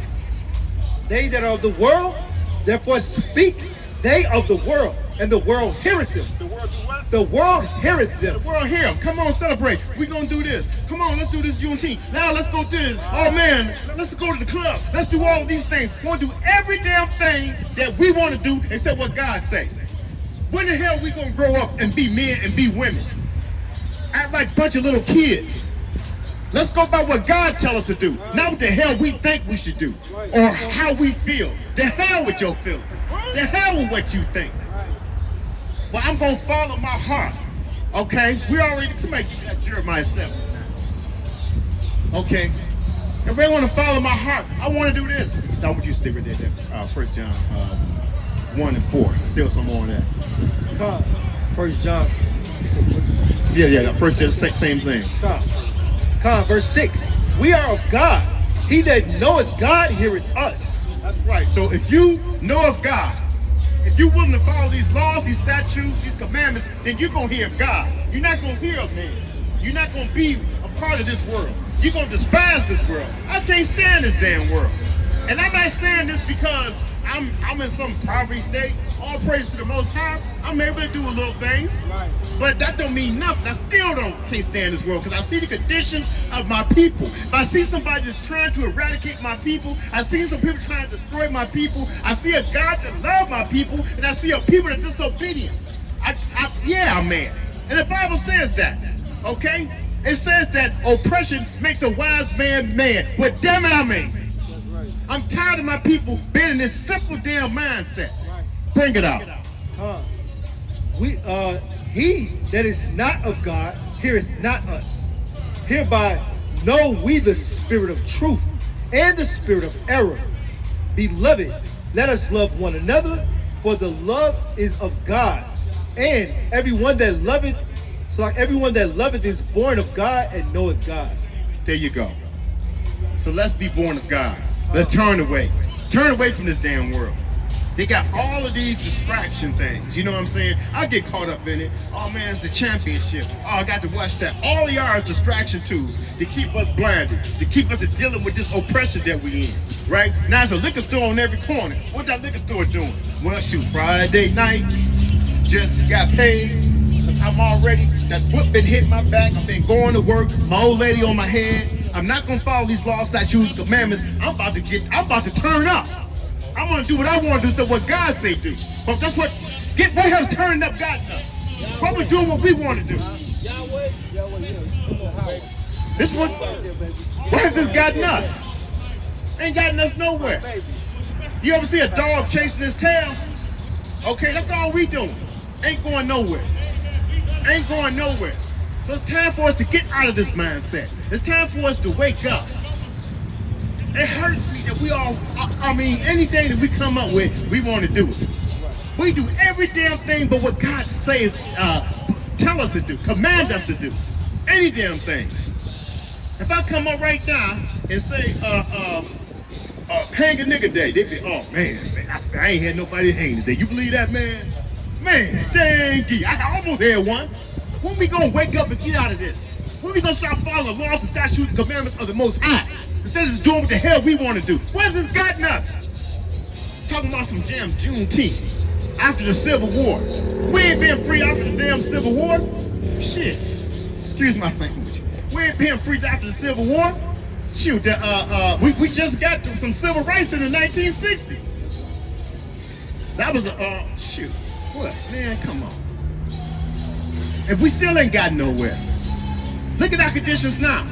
They that are of the world, therefore speak they of the world, and the world heareth them. The world do what? The world heareth them. The world hear them. Come on, celebrate. We're going to do this. Come on, let's do this Juneteenth. Now let's go do this. Oh, man, let's go to the club. Let's do all of these things. We want to do every damn thing that we want to do except what God says. When the hell we going to grow up and be men and be women? Act like a bunch of little kids. Let's go by what God tells us to do, not what the hell we think we should do or how we feel. The hell with your feelings. The hell with what you think. Well, I'm going to follow my heart. Okay? We already, somebody get that Jeremiah 7. Okay? If they want to follow my heart, I want to do this. Start with you, stay right there. 1 John 1 and 4. Still some more on that. Come. 1 John. Yeah. First John, same thing. Come. Verse 6. We are of God. He that knoweth God heareth us. That's right. So if you know of God, if you're willing to follow these laws, these statutes, these commandments, then you're going to hear of God. You're not going to hear of man. You're not going to be part of this world. You're going to despise this world. I can't stand this damn world. And I'm not saying this because I'm in some poverty state. All praise to the Most High. I'm able to do a little things. Right. But that don't mean nothing. I still can't stand this world because I see the condition of my people. If I see somebody that's trying to eradicate my people, I see some people trying to destroy my people, I see a God that loves my people, and I see a people that are disobedient. Yeah, I'm mad. And the Bible says that, okay? It says that oppression makes a wise man mad. Well, damn it, I'm mad. That's right. I'm tired of my people being in this simple damn mindset. Right. Bring it out. He that is not of God heareth not us. Hereby know we the spirit of truth and the spirit of error. Beloved, let us love one another, for the love is of God. And everyone that loveth is born of God and knoweth God. There you go. So let's be born of God. Let's turn away. Turn away from this damn world. They got all of these distraction things. You know what I'm saying? I get caught up in it. Oh man, it's the championship. Oh, I got to watch that. All they are is distraction tools to keep us blinded, to keep us dealing with this oppression that we in. Right? Now there's a liquor store on every corner. What's that liquor store doing? Well, shoot, Friday night, just got paid. I'm already, that foot been hitting my back. I've been going to work. My old lady on my head. I'm not gonna follow these laws, statutes, commandments. I'm about to turn up. I want to do what I want to do, so what God say do. But that's what has turning up God does. What we doing what we want to do. Yahweh, yeah. This what has this gotten us? Ain't gotten us nowhere. You ever see a dog chasing his tail? Okay, that's all we doing. Ain't going nowhere. Ain't going nowhere. So it's time for us to get out of this mindset. It's time for us to wake up. It hurts me that we all, anything that we come up with, we want to do it. We do every damn thing but what God says, tell us to do, command us to do. Any damn thing. If I come up right now and say, hang a nigga day, they be, oh man, I ain't had nobody hang today. You believe that, man? Man, dang, I almost had one. When we gonna wake up and get out of this? When we gonna start following the laws and statutes and commandments of the Most High? Instead of just doing what the hell we want to do. Where's this gotten us? Talking about some damn Juneteenth. After the Civil War. We ain't been free after the damn Civil War. Shit. Excuse my language. We ain't been free after the Civil War. Shoot, we just got some civil rights in the 1960s. That was shoot. What? Man, come on. And we still ain't got nowhere. Look at our conditions now.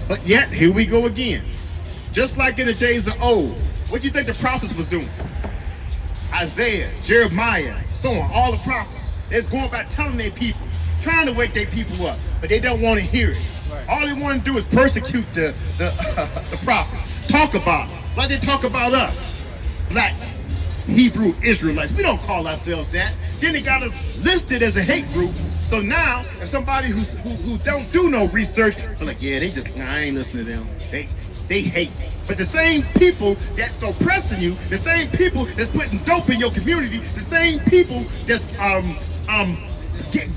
But yet, here we go again. Just like in the days of old. What do you think the prophets was doing? Isaiah, Jeremiah, so on, all the prophets. They're going back telling their people, trying to wake their people up, but they don't want to hear it. Right. All they want to do is persecute the prophets. Talk about them, like they talk about us. Black Hebrew Israelites. We don't call ourselves that. Then they got us listed as a hate group. So now, if somebody who don't do no research, they're like, yeah, I ain't listening to them. They hate. But the same people that's oppressing you, the same people that's putting dope in your community, the same people that's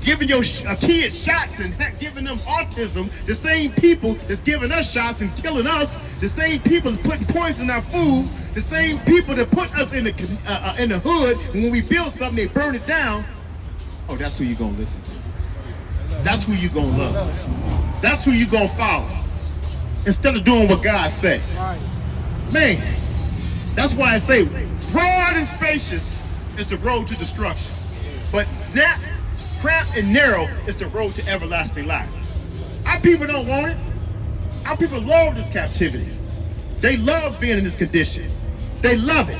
giving your kids shots and giving them autism, the same people that's giving us shots and killing us, the same people that's putting poison in our food, the same people that put us in the hood, and when we build something, they burn it down. Oh, that's who you're gonna listen to. That's who you're gonna love. That's who you're gonna follow. Instead of doing what God said. Man, that's why I say broad and spacious is the road to destruction. But that cramped and narrow is the road to everlasting life. Our people don't want it. Our people love this captivity. They love being in this condition. They love it.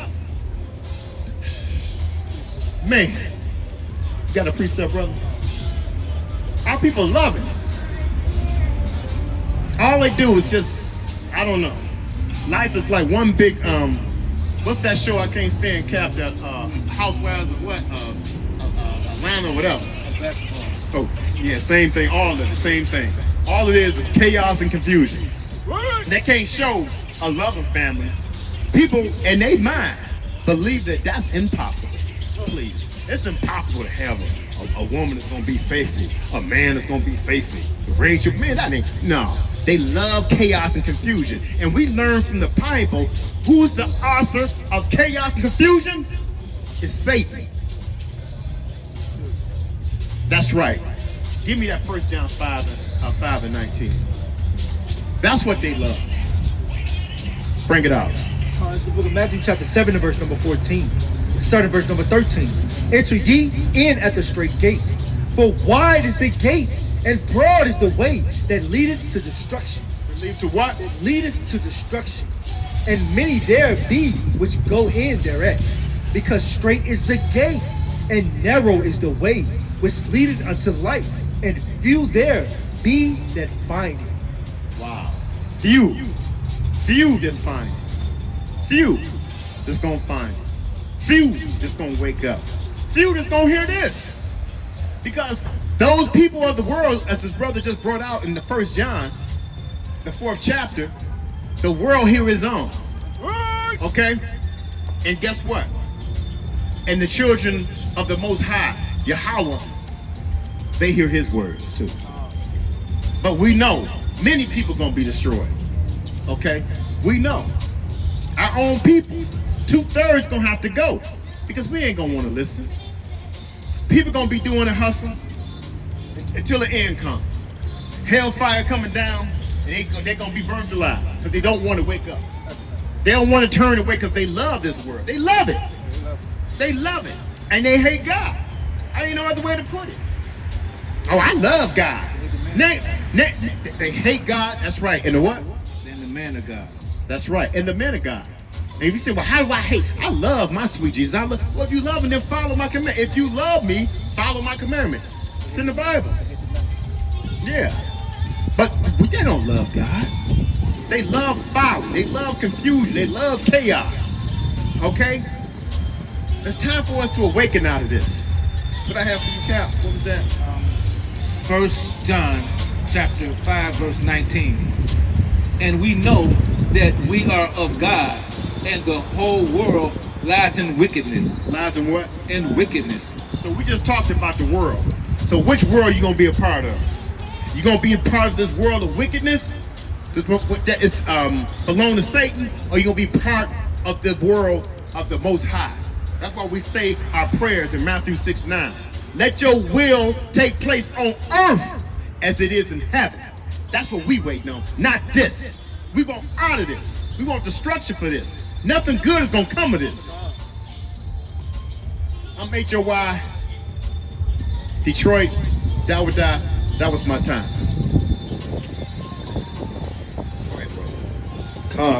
Man, you got a precept, brother? Our people love it. All they do is just, I don't know. Life is like one big, what's that show I can't stand, Cap, that Housewives of what? Atlanta or whatever. Oh, yeah, same thing, all of it, the same thing. All it is chaos and confusion. They can't show a loving family. People in their mind believe that that's impossible. Please. It's impossible to have a woman that's gonna be faithful, a man that's gonna be faithful. Rachel, man, that ain't no. They love chaos and confusion. And we learn from the Bible who's the author of chaos and confusion? It's Satan. That's right. Give me that 1 John 5:19. That's what they love. Bring it out. It's the book of Matthew chapter 7 and verse number 14. Start at verse number 13. Enter ye in at the straight gate. For wide is the gate, and broad is the way that leadeth to destruction. Lead to what? Leadeth to destruction. And many there be which go in thereat. Because straight is the gate, and narrow is the way which leadeth unto life, and few there be that find it. Wow. Few that's find it. Few that's gonna find it. Few that's gonna wake up. Few that's gonna hear this. Because those people of the world, as his brother just brought out in the 1 John, the 4th chapter, the world hear his own. Okay? And guess what? And the children of the Most High, Yahweh, they hear his words too. But we know many people gonna be destroyed. Okay? We know. Our own people, 2/3 gonna have to go. Because we ain't gonna wanna listen. People gonna be doing a hustle until the end comes. Hellfire coming down, and they're gonna be burned alive because they don't want to wake up. They don't want to turn away because they love this world. They love it. They love it. And they hate God. I ain't no other way to put it. Oh, I love God. They hate God. That's right. And the what? Then the man of God. That's right. And the men of God. And if you say, well, how do I hate? I love my sweet Jesus. Well, if you love him, then follow my commandment. If you love me, follow my commandment. It's in the Bible. Yeah. But they don't love God. They love folly. They love confusion. They love chaos. Okay? It's time for us to awaken out of this. What I have for you, Cap? What was that? 1 John chapter 5 verse 19. And we know that we are of God, and the whole world lies in wickedness. Lies in what? In wickedness. So we just talked about the world. So which world are you going to be a part of? You going to be a part of this world of wickedness that is belong to Satan, or you going to be part of the world of the Most High? That's why we say our prayers in Matthew 6:9. Let your will take place on earth as it is in heaven. That's what we waiting on, not this. We want out of this. We want destruction for this. Nothing good is going to come of this. I'm HOY, Detroit, that would die. That was my time.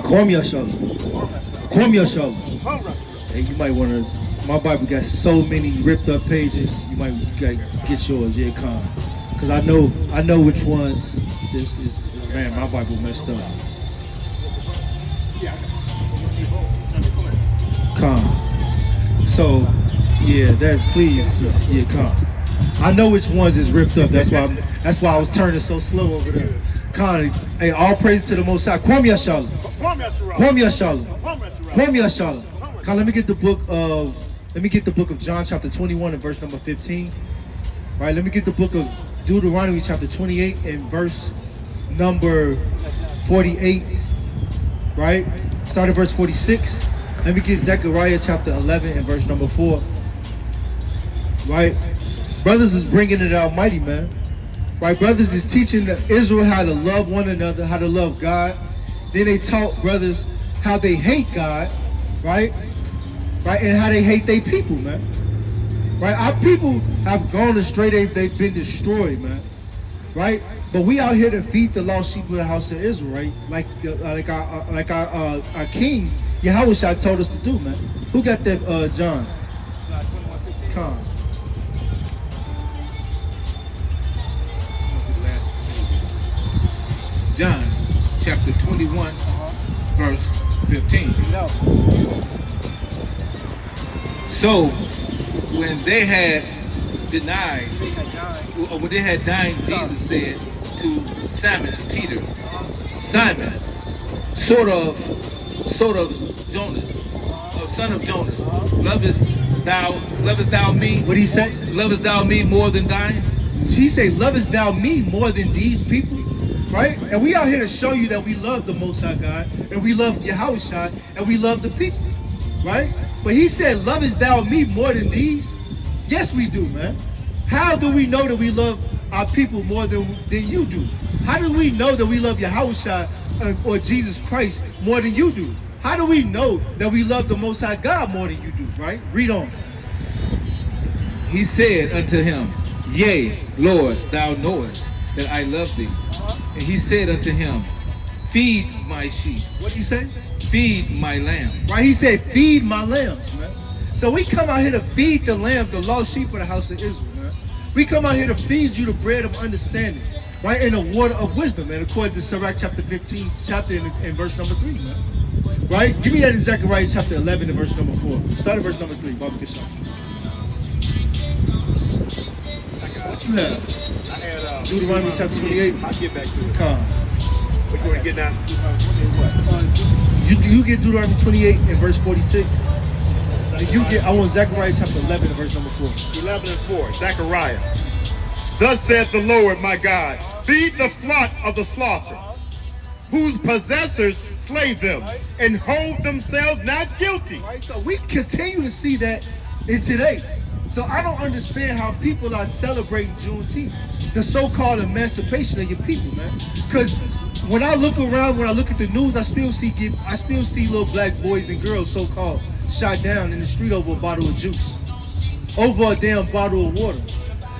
Kwame Yashov. Hey, you might want to. My Bible got so many ripped up pages. You might get yours, yeah, Con. Because I know which ones this is. Man, my Bible messed up. Con. So, yeah, please, yeah, Con. I know which ones is ripped up. That's why I was turning so slow over there. Con, hey, all praise to the Most High. Kwame Yashov. Con, let me get the book of John chapter 21 and verse number 15. Right, let me get the book of Deuteronomy chapter 28 and verse number 48. Right? Start at verse 46. Let me get Zechariah chapter 11 and verse number 4. Right? Brothers is bringing it Almighty, man. Right? Brothers is teaching Israel how to love one another, how to love God. Then they taught brothers how they hate God, right? Right? And how they hate their people, man. Right? Our people have gone astray. They've been destroyed, man. Right? But we out here to feed the lost sheep of the house of Israel, right? Like our king, Yahweh told us to do, man. Who got that, John? Con. John chapter 21 verse 15. So when they had denied, or when they had dined, Jesus said to Simon Peter, Simon, sort of Jonas, son of Jonas, lovest lovest thou me? What did he say? Lovest thou me more than thine? He say, lovest thou me more than these people? Right? And we out here to show you that we love the Most High God, and we love Yahushua, and we love the people. Right? But he said, lovest thou me more than these? Yes, we do, man. How do we know that we love our people more than you do? How do we know that we love Yahushua or Jesus Christ more than you do? How do we know that we love the Most High God more than you do, right? Read on. He said unto him, Yea, Lord, thou knowest that I love thee. And he said unto him, Feed my sheep. What did he say? Feed my lamb. Right? He said, feed my lambs, man. So we come out here to feed the lambs, the lost sheep of the house of Israel, man. We come out here to feed you the bread of understanding, right? And the water of wisdom, man, according to Sirach chapter 15, chapter and verse number 3, man. Right? Give me that in Zechariah chapter 11 and verse number 4. Start at verse number 3, Baba Kishon. What you have? I had Deuteronomy chapter 28. I'll get back to it. Come. What you want to get now? You get Deuteronomy 28 and verse 46. And you get, I want Zechariah chapter 11 and verse number 4. 11 and 4, Zechariah. Thus saith the Lord my God, feed the flock of the slaughter, whose possessors slay them, and hold themselves not guilty. Right? So we continue to see that in today. So I don't understand how people are celebrating Juneteenth, the so-called emancipation of your people, man. Because when I look around, when I look at the news, I still see little black boys and girls, so-called, shot down in the street over a bottle of juice, over a damn bottle of water.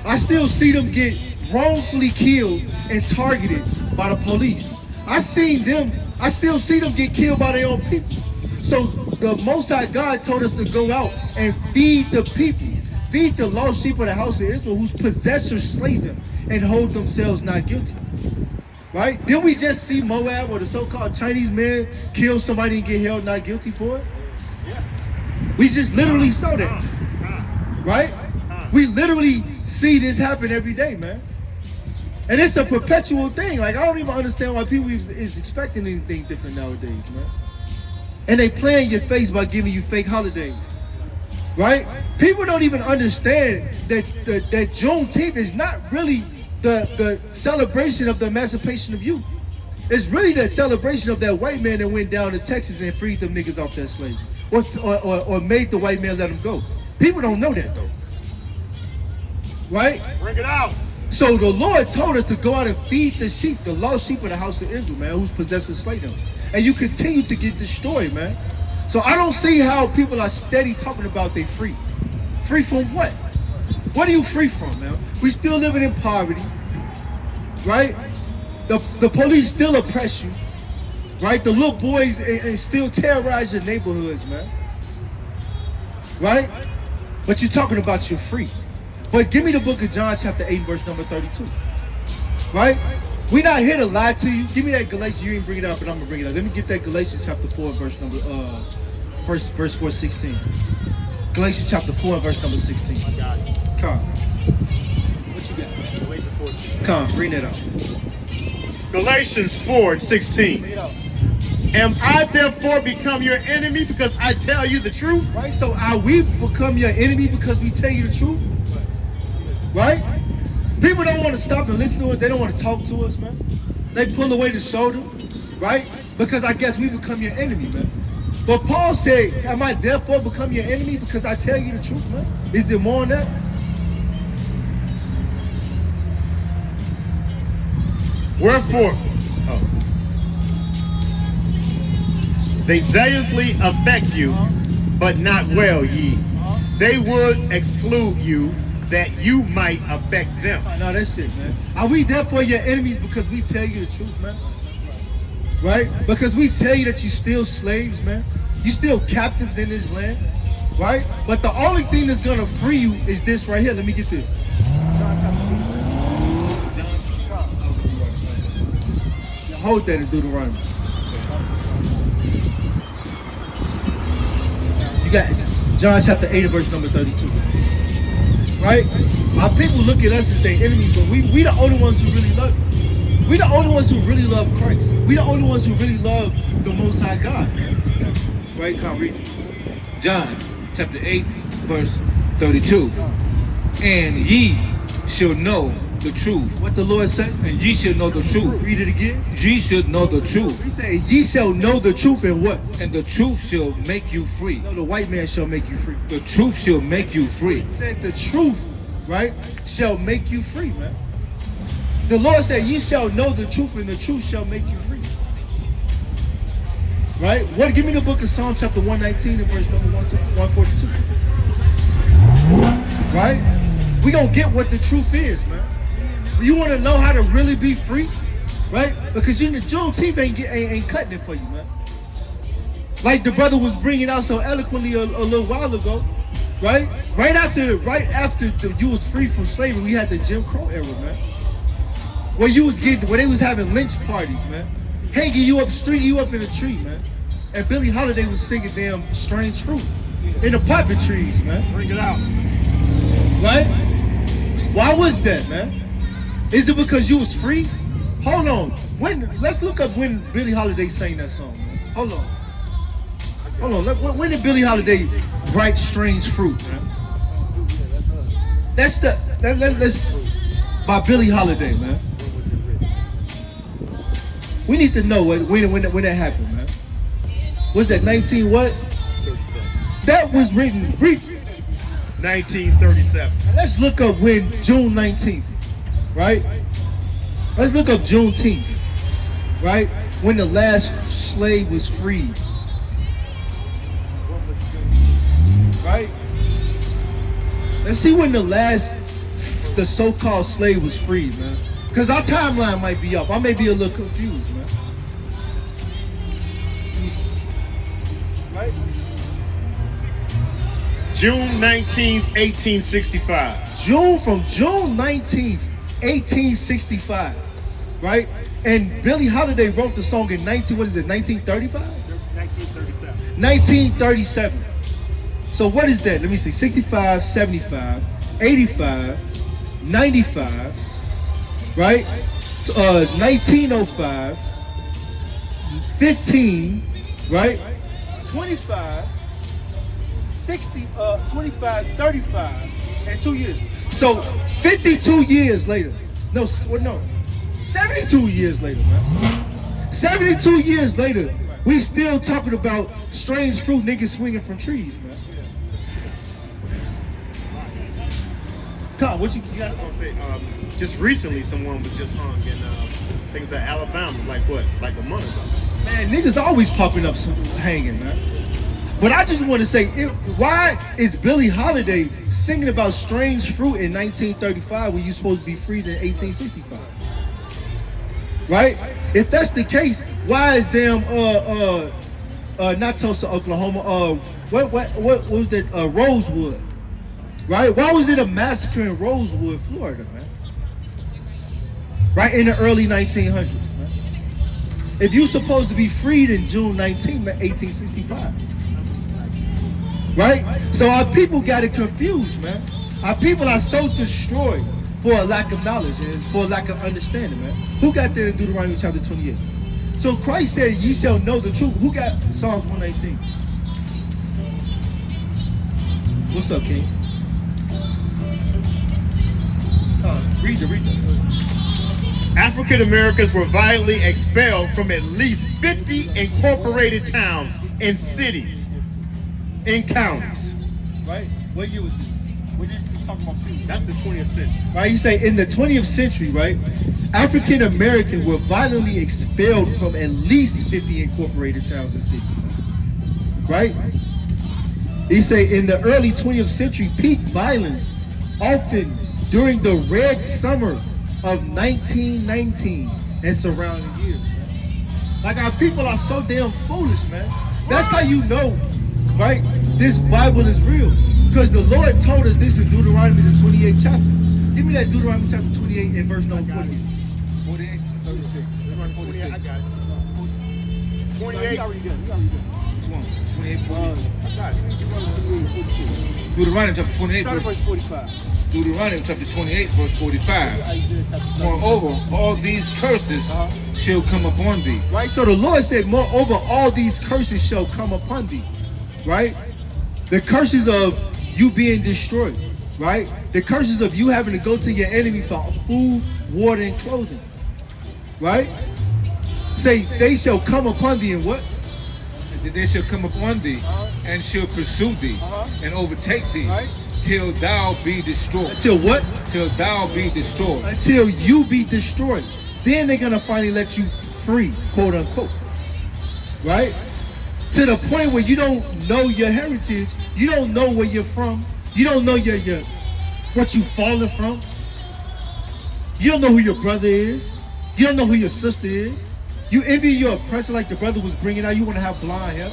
I still see them get wrongfully killed and targeted by the police. I still see them get killed by their own people. So the Most High God told us to go out and feed the people, feed the lost sheep of the house of Israel, whose possessors slay them and hold themselves not guilty. Right? Didn't we just see Moab or the so-called Chinese man kill somebody and get held not guilty for it? Yeah. We just literally saw that. Right? We literally see this happen every day, man. And it's a perpetual thing. Like, I don't even understand why people is expecting anything different nowadays, man. And they play in your face by giving you fake holidays. Right? People don't even understand that Juneteenth is not really the celebration of the emancipation of youth. It's really the celebration of that white man that went down to Texas and freed them niggas off that slavery. Or made the white man let them go. People don't know that though. Right? Bring it out. So the Lord told us to go out and feed the sheep, the lost sheep of the house of Israel, man, whose possessors slay them. And you continue to get destroyed, man. So I don't see how people are steady talking about they free. Free from what? What are you free from, man? We still living in poverty, right? The police still oppress you, right? The little boys and still terrorize your neighborhoods, man. Right? But you're talking about you're free. But give me the book of John chapter 8 verse number 32. Right? We're not here to lie to you. Give me that Galatians. You didn't bring it up, but I'm gonna bring it up. Let me get that Galatians chapter 4 verse number verse 4:16. Galatians chapter 4 verse number 16. I got it. Come. What you got? Galatians 4:16. Come, bring it up. Galatians 4:16. Am I therefore become your enemy because I tell you the truth? Right? So are we become your enemy because we tell you the truth? Right? People don't want to stop and listen to us. They don't want to talk to us, man. They pull away the shoulder, right? Because I guess we become your enemy, man. But Paul said, am I therefore become your enemy because I tell you the truth, man? Is it more than that? Wherefore, they zealously affect you, but not well ye. They would exclude you that you might affect them. No, that's it, man. Are we therefore your enemies because we tell you the truth, man? Right? Because we tell you that you're still slaves, man. You're still captives in this land, right? But the only thing that's gonna free you is this right here. Let me get this. Hold that in Deuteronomy. You got John chapter 8 verse number 32. Right? Our people look at us as their enemies, but we the only ones who really love you. We the only ones who really love Christ. We the only ones who really love the Most High God. Right? Come read it. John chapter 8, verse 32. And ye shall know the truth. What the Lord said? And ye shall know the truth. Read it again. Ye should know the truth. He said, ye shall know the truth and what? And the truth shall make you free. No, the white man shall make you free. The truth shall make you free. He said the truth, right, shall make you free, man. The Lord said, ye shall know the truth and the truth shall make you free. Right? What? Give me the book of Psalm chapter 119 and verse number 142. Right? We gonna get what the truth is, man. You want to know how to really be free, right? Because you know, Juneteenth ain't cutting it for you, man. Like the brother was bringing out so eloquently a little while ago, right? Right after you was free from slavery, we had the Jim Crow era, man. Where they was having lynch parties, man. Hanging you up in a tree, man. And Billie Holiday was singing damn Strange Fruit in the poppy trees, man. Bring it out. Right? Why was that, man? Is it because you was free? Hold on. Let's look up when Billie Holiday sang that song, man. Hold on. When did Billie Holiday write Strange Fruit, man? That's by Billie Holiday, man. We need to know when that happened, man. Was that 19 what? That was written 1937. Let's look up when June 19th, right? Let's look up Juneteenth, right? When the last slave was freed, right? Let's see when the so-called slave was freed, man. Because our timeline might be up. I may be a little confused, man. Right? June 19th, 1865. June 19th, 1865, right? And Billie Holiday wrote the song in 1935? 1937. 1937. So what is that? Let me see. 65, 75, 85, 95, right? 1905, 15, right? 25, 60, 25, 35, and 2 years. So 52 years later. No, 72 years later, man. 72 years later, we still talking about strange fruit niggas swinging from trees, man. Tom, what you got? I was gonna say, just recently someone was just hung in, I think it's Alabama, like a month ago. Man, niggas always popping up hanging, man. But I just want to say, why is Billie Holiday singing about strange fruit in 1935 when you're supposed to be freed in 1865? Right? If that's the case, why is not Tulsa, Oklahoma, what was that, Rosewood? Right? Why was it a massacre in Rosewood, Florida, man? Right in the early 1900s, man. If you're supposed to be freed in June 19, 1865. Right? So our people got it confused, man. Our people are so destroyed for a lack of knowledge and for a lack of understanding, man. Who got that in Deuteronomy chapter 28? So Christ said, ye shall know the truth. Who got Psalms 119? What's up, King? Read it. African Americans were violently expelled from at least 50 incorporated towns and cities and counties. Right? What year was this? We're just talking about freedom. That's the 20th century. Right? You say in the 20th century, right? African Americans were violently expelled from at least 50 incorporated towns and cities. Right? He say in the early 20th century, peak violence often during the Red Summer of 1919 and surrounding years. Man. Like our people are so damn foolish, man. That's how you know, right? This Bible is real. Because the Lord told us this in Deuteronomy the 28th chapter. Give me that Deuteronomy chapter 28 and verse number 48. 48, 36. Deuteronomy 46. I got it. 28. You already done. 28, 48. I got it. Deuteronomy chapter 28, Start at verse 45. Deuteronomy chapter 28, verse 45. Moreover, all these curses shall come upon thee. Right? So the Lord said, moreover, all these curses shall come upon thee. Right? The curses of you being destroyed, right? The curses of you having to go to your enemy for food, water, and clothing, right? Say, they shall come upon thee and what? That they shall come upon thee and shall pursue thee and overtake thee till thou be destroyed. Until what? Till thou be destroyed. Until you be destroyed. Then they're gonna finally let you free, quote unquote. Right? To the point where you don't know your heritage, you don't know where you're from, you don't know your what you fallen from, you don't know who your brother is, you don't know who your sister is. You envy your oppressor like the brother was bringing out. You want to have blonde hair,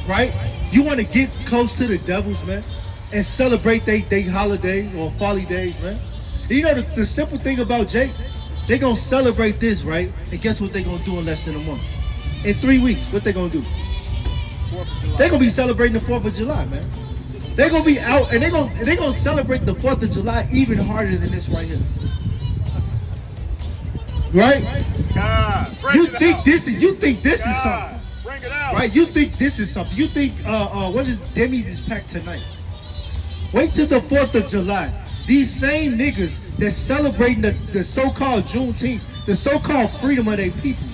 right? You want to get close to the devils, man, and celebrate they holidays or folly days, man. And you know the simple thing about Jake, they gonna celebrate this, right? And guess what they gonna do in less than a month? In 3 weeks, what they gonna do? They gonna be celebrating the 4th of July, man. They gonna be out and they gonna celebrate the 4th of July even harder than this right here. Right? God, You think this is something. Bring it out. Right? You think this is something. You think what is Demi's is packed tonight. Wait till the 4th of July. These same niggas that's celebrating the so-called Juneteenth, the so-called freedom of their people,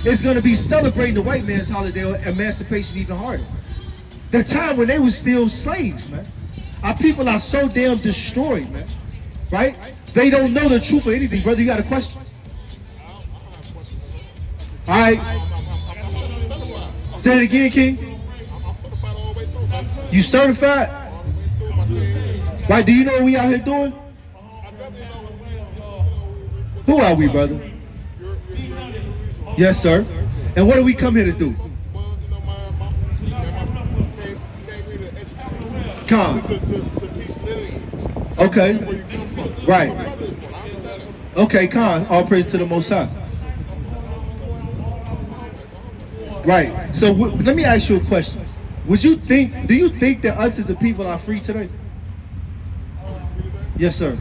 is gonna be celebrating the white man's holiday or emancipation even harder. The time when they was still slaves, man. Our people are so damn destroyed, man. Right? They don't know the truth of anything. Brother, you got a question? All right. Say it again, King. You certified? Right, do you know what we out here doing? Who are we, brother? Yes, sir. And what do we come here to do? Come. To teach lineage. Okay. Where you come from. Right. Okay, Khan. All praise to the Most High. Right. So let me ask you a question. Do you think that us as a people are free today? Yes, sir.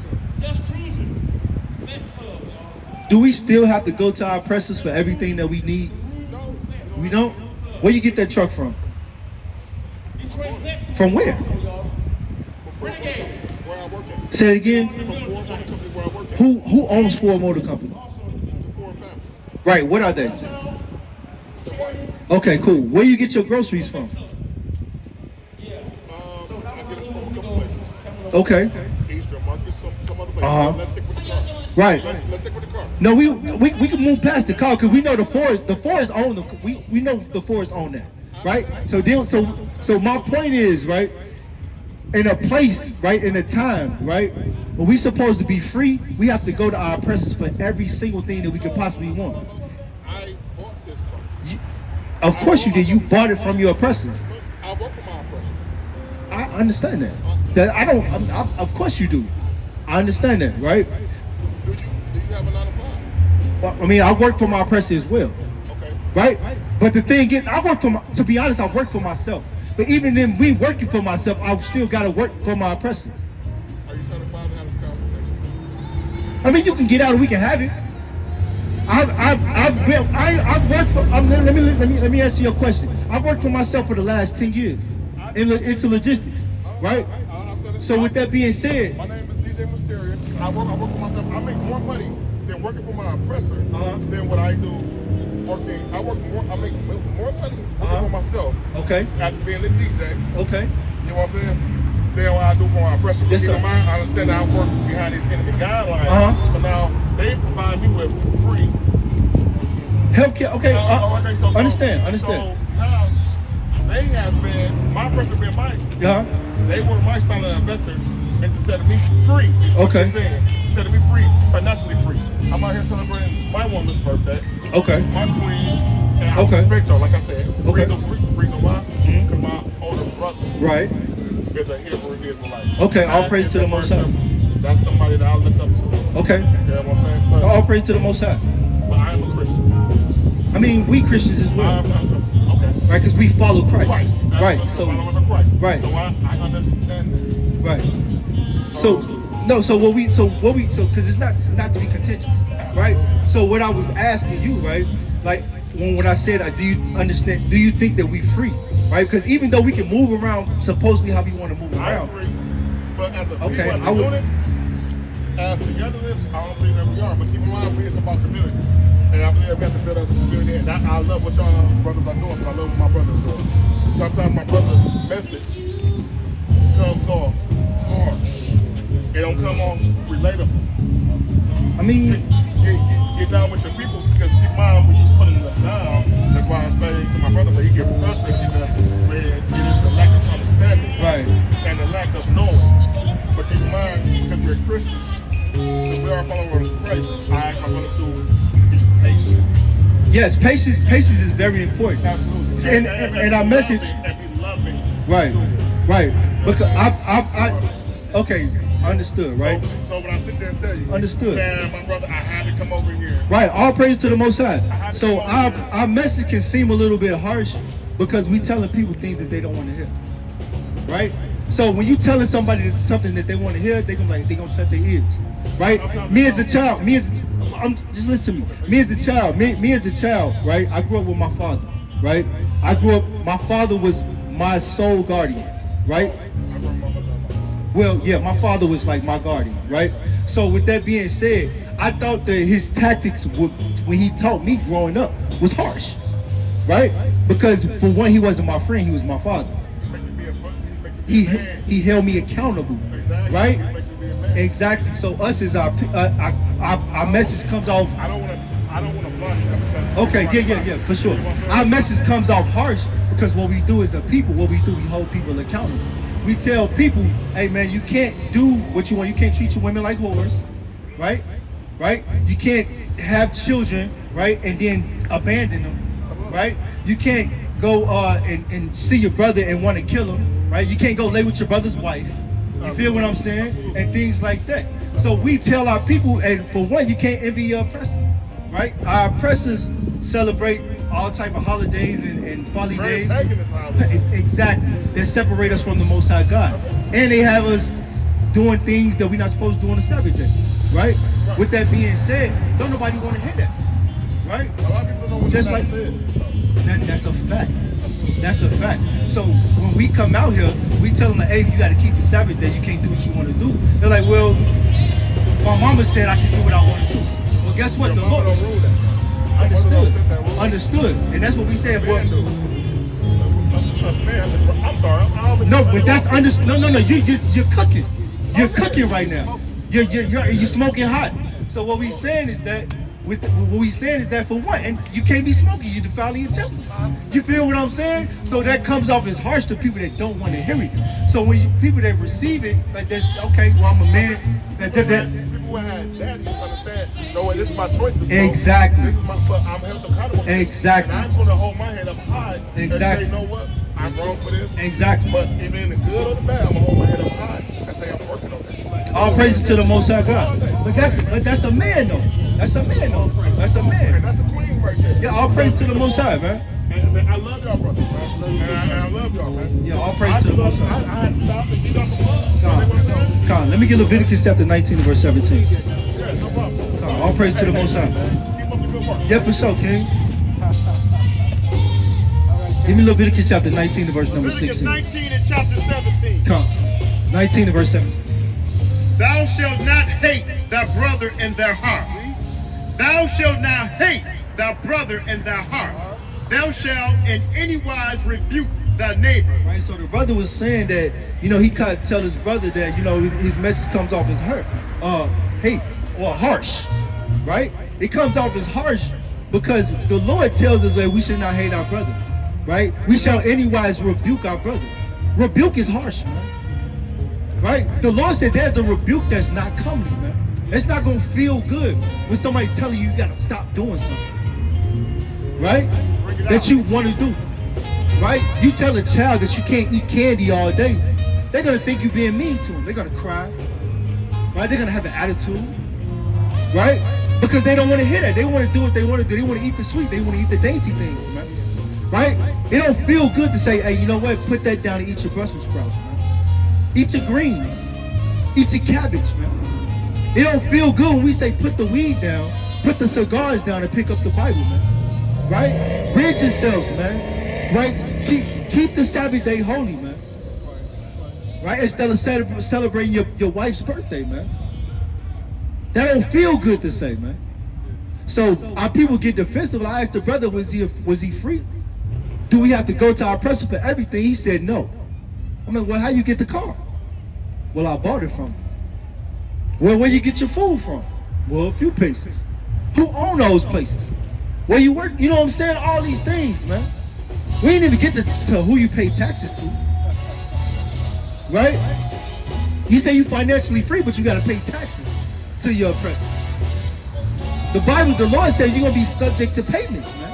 Do we still have to go to our oppressors for everything that we need? We don't? Where you get that truck from? From where? Where I work at. Say it again. Ford Motor Company where I work at. Who owns Ford Motor Company? The Ford family. Right, what are they? Okay, cool. Where you get your groceries from? I get it from a couple places. Okay. Eastern Market, some other places. Uh-huh. Let's stick with the car. Right. Let's stick with the car. No, we can move past the car because we know the forest own the we know the forest own that, right? So my point is, right, in a place, right, in a time, right, when we supposed to be free, we have to go to our oppressors for every single thing that we could possibly want. I bought this car. Of course you did. You bought it from your oppressors. I work for my oppressor. I understand that. Of course you do. I understand that, right? Do you have a 9 to 5? Well, I mean, I work for my oppressor as well. Okay. Right? But the thing is, to be honest, I work for myself. But even then, me working for myself, I still got to work for my oppressors. Are you certified to have this conversation? I mean, you can get out and we can have it. I've worked for, let me answer your question. I've worked for myself for the last 10 years into logistics, right? So with that being said, My name is DJ Mysterious. I work for myself. I make more money than working for my oppressor than what I do working. I make more money working for myself okay, as being a DJ. okay, You know what I'm saying? Than what I do for my oppressor. Yes, Keep sir. in mind, I understand that I work behind these enemy guidelines. So now they provide me with free. healthcare, okay, So understand. So now they have been, my oppressor being Mike, they were my silent investor into setting me free. Okay. Setting me free, financially free. I'm out here celebrating my woman's birthday. Okay. My queen. And I Okay. respect y'all, like I said. Okay. Reason why? Because my older brother Right. is a Hebrew Israelite. Okay, all That praise is to the a Most High. person- That's somebody that I look up to. Okay, You know what I'm saying? But, all praise to the Most High. but I am a Christian. I mean, we Christians as well, Okay. right? Because we follow Christ, Christ. right? I'm So, followers of Christ. right. So I understand that. right. So, no. So because it's not to be contentious, right? So what I was asking you, right? like when I said, do you understand? Do you think that we free, right? Because even though we can move around supposedly how we want to move I around, agree. But as a Okay, people, as I a would- unit, as togetherness, I don't think that we are. But keep in mind, it's about community. And I believe we have to build us a community. And I love what y'all brothers are doing, but I love what my brothers are doing. Sometimes my brother's message comes off harsh. It don't come off relatable. I mean, Get down with your people, because keep in mind when you putting them down, that's why I explained to my brother that he get frustrated when it is the lack of understanding right. and the lack of knowing. But keep in mind, because we're Christians, because we are followers of Christ, I ask my brother to be patient. Yes, patience is very important. Absolutely. And our message, And be loving. right, to it. right. Because okay, understood, right? So when I sit there and tell you, Understood. man, my brother, I had to come over here. Right, all praise to the Most High. So our message can seem a little bit harsh because we telling people things that they don't want to hear, right? So when you telling somebody something that they want to hear, they gonna shut their ears, right? Me as a child, just listen to me. Me as a child, right? I grew up with my father, right? My father was my sole guardian, right? Well, yeah, my father was like my guardian, right? So with that being said, I thought that his tactics when he taught me growing up was harsh, right? Because for one, he wasn't my friend, he was my father. He held me accountable, right? Exactly. So us is our message comes off. I don't want to blush because. Okay, yeah, for sure. Our message comes off harsh because what we do as a people, we hold people accountable. We tell people, hey man, you can't do what you want. You can't treat your women like whores, right? Right? You can't have children, right, and then abandon them, right? You can't go and see your brother and want to kill him, right? You can't go lay with your brother's wife. You feel what I'm saying? And things like that. So we tell our people, and for one, you can't envy your oppressor, right? Our oppressors celebrate all type of holidays and folly days. Exactly. That separate us from the Most High God. And they have us doing things that we're not supposed to do on the Sabbath day, right? With that being said, don't nobody want to hear that, right? A lot of people don't know what Just the like Sabbath is. that's a fact. That's a fact. So when we come out here, we tell them, hey, you got to keep the Sabbath day. You can't do what you want to do. They're like, well, my mama said I can do what I want to do. Well, guess what? Your The mama Lord don't rule that. understood. And that's what we say. Well, I'm sorry. no, but that's understood. No. You're cooking. You're cooking right now. You're smoking hot. So what we saying is that. What we saying is that for one, and you can't be smoking, you're defiling your temple. You feel what I'm saying? So that comes off as harsh to people that don't want to hear it. So when people that receive it, like that's okay, well I'm a man. People who had daddies understand, no, this is my choice to smoke. Exactly. This is my, but I'm held accountable. Exactly. And I'm going to hold my head up high. Exactly. And say, you know what? I'm wrong for this. Exactly. But even in the good or the bad, I'm going to hold my head up high and say I'm working on that. All praises to the Most High God. But that's a man though. That's a man though. That's a And man. that's a queen right there. Yeah, all praise to the Most High, man. And I love y'all, brother. And I love y'all, man. Yeah, all praise to the Most I High. had to stop and give y'all some love. Con, let me get Leviticus chapter 19 verse 17. Yeah, no problem. Con, all praise to the Most High. Keep up the good work. Yeah, for sure, King. Give me Leviticus chapter 19 verse number Leviticus 16. 19 and chapter 17. Come. 19 and verse 17. Thou shalt not hate thy brother in their heart. Thou shalt not hate thy brother in thy heart. Thou shalt in any wise rebuke thy neighbor. Right, so the brother was saying that, he can't tell his brother that, his message comes off as hate or harsh, right? It comes off as harsh because the Lord tells us that we should not hate our brother, right? We shall anywise rebuke our brother. Rebuke is harsh, man. Right? The Lord said there's a rebuke that's not coming, man. It's not going to feel good when somebody telling you got to stop doing something. Right? That you want to do. Right? You tell a child that you can't eat candy all day, they're going to think you're being mean to them. They're going to cry. Right? They're going to have an attitude. Right? Because they don't want to hear that. They want to do what they want to do. They want to eat the sweet. They want to eat the dainty things, man. Right? It don't feel good to say, hey, you know what? Put that down and eat your Brussels sprouts, man. Eat your greens. Eat your cabbage, man. It don't feel good when we say put the weed down, put the cigars down, and pick up the Bible, man. right? Rid yourselves, man. Right? Keep the Sabbath day holy, man. Right? Instead of celebrating your wife's birthday, man. That don't feel good to say, man. So our people get defensive. I asked the brother, was he free? Do we have to go to our oppressor for everything? He said no. I'm like, well, how you get the car? Well, I bought it from him. Well, where you get your food from? Well, a few places. Who own those places? Where you work? You know what I'm saying? All these things, man. We didn't even get to who you pay taxes to. Right? You say you financially free, but you got to pay taxes to your oppressors. The Bible, the Lord said you're going to be subject to payments, man.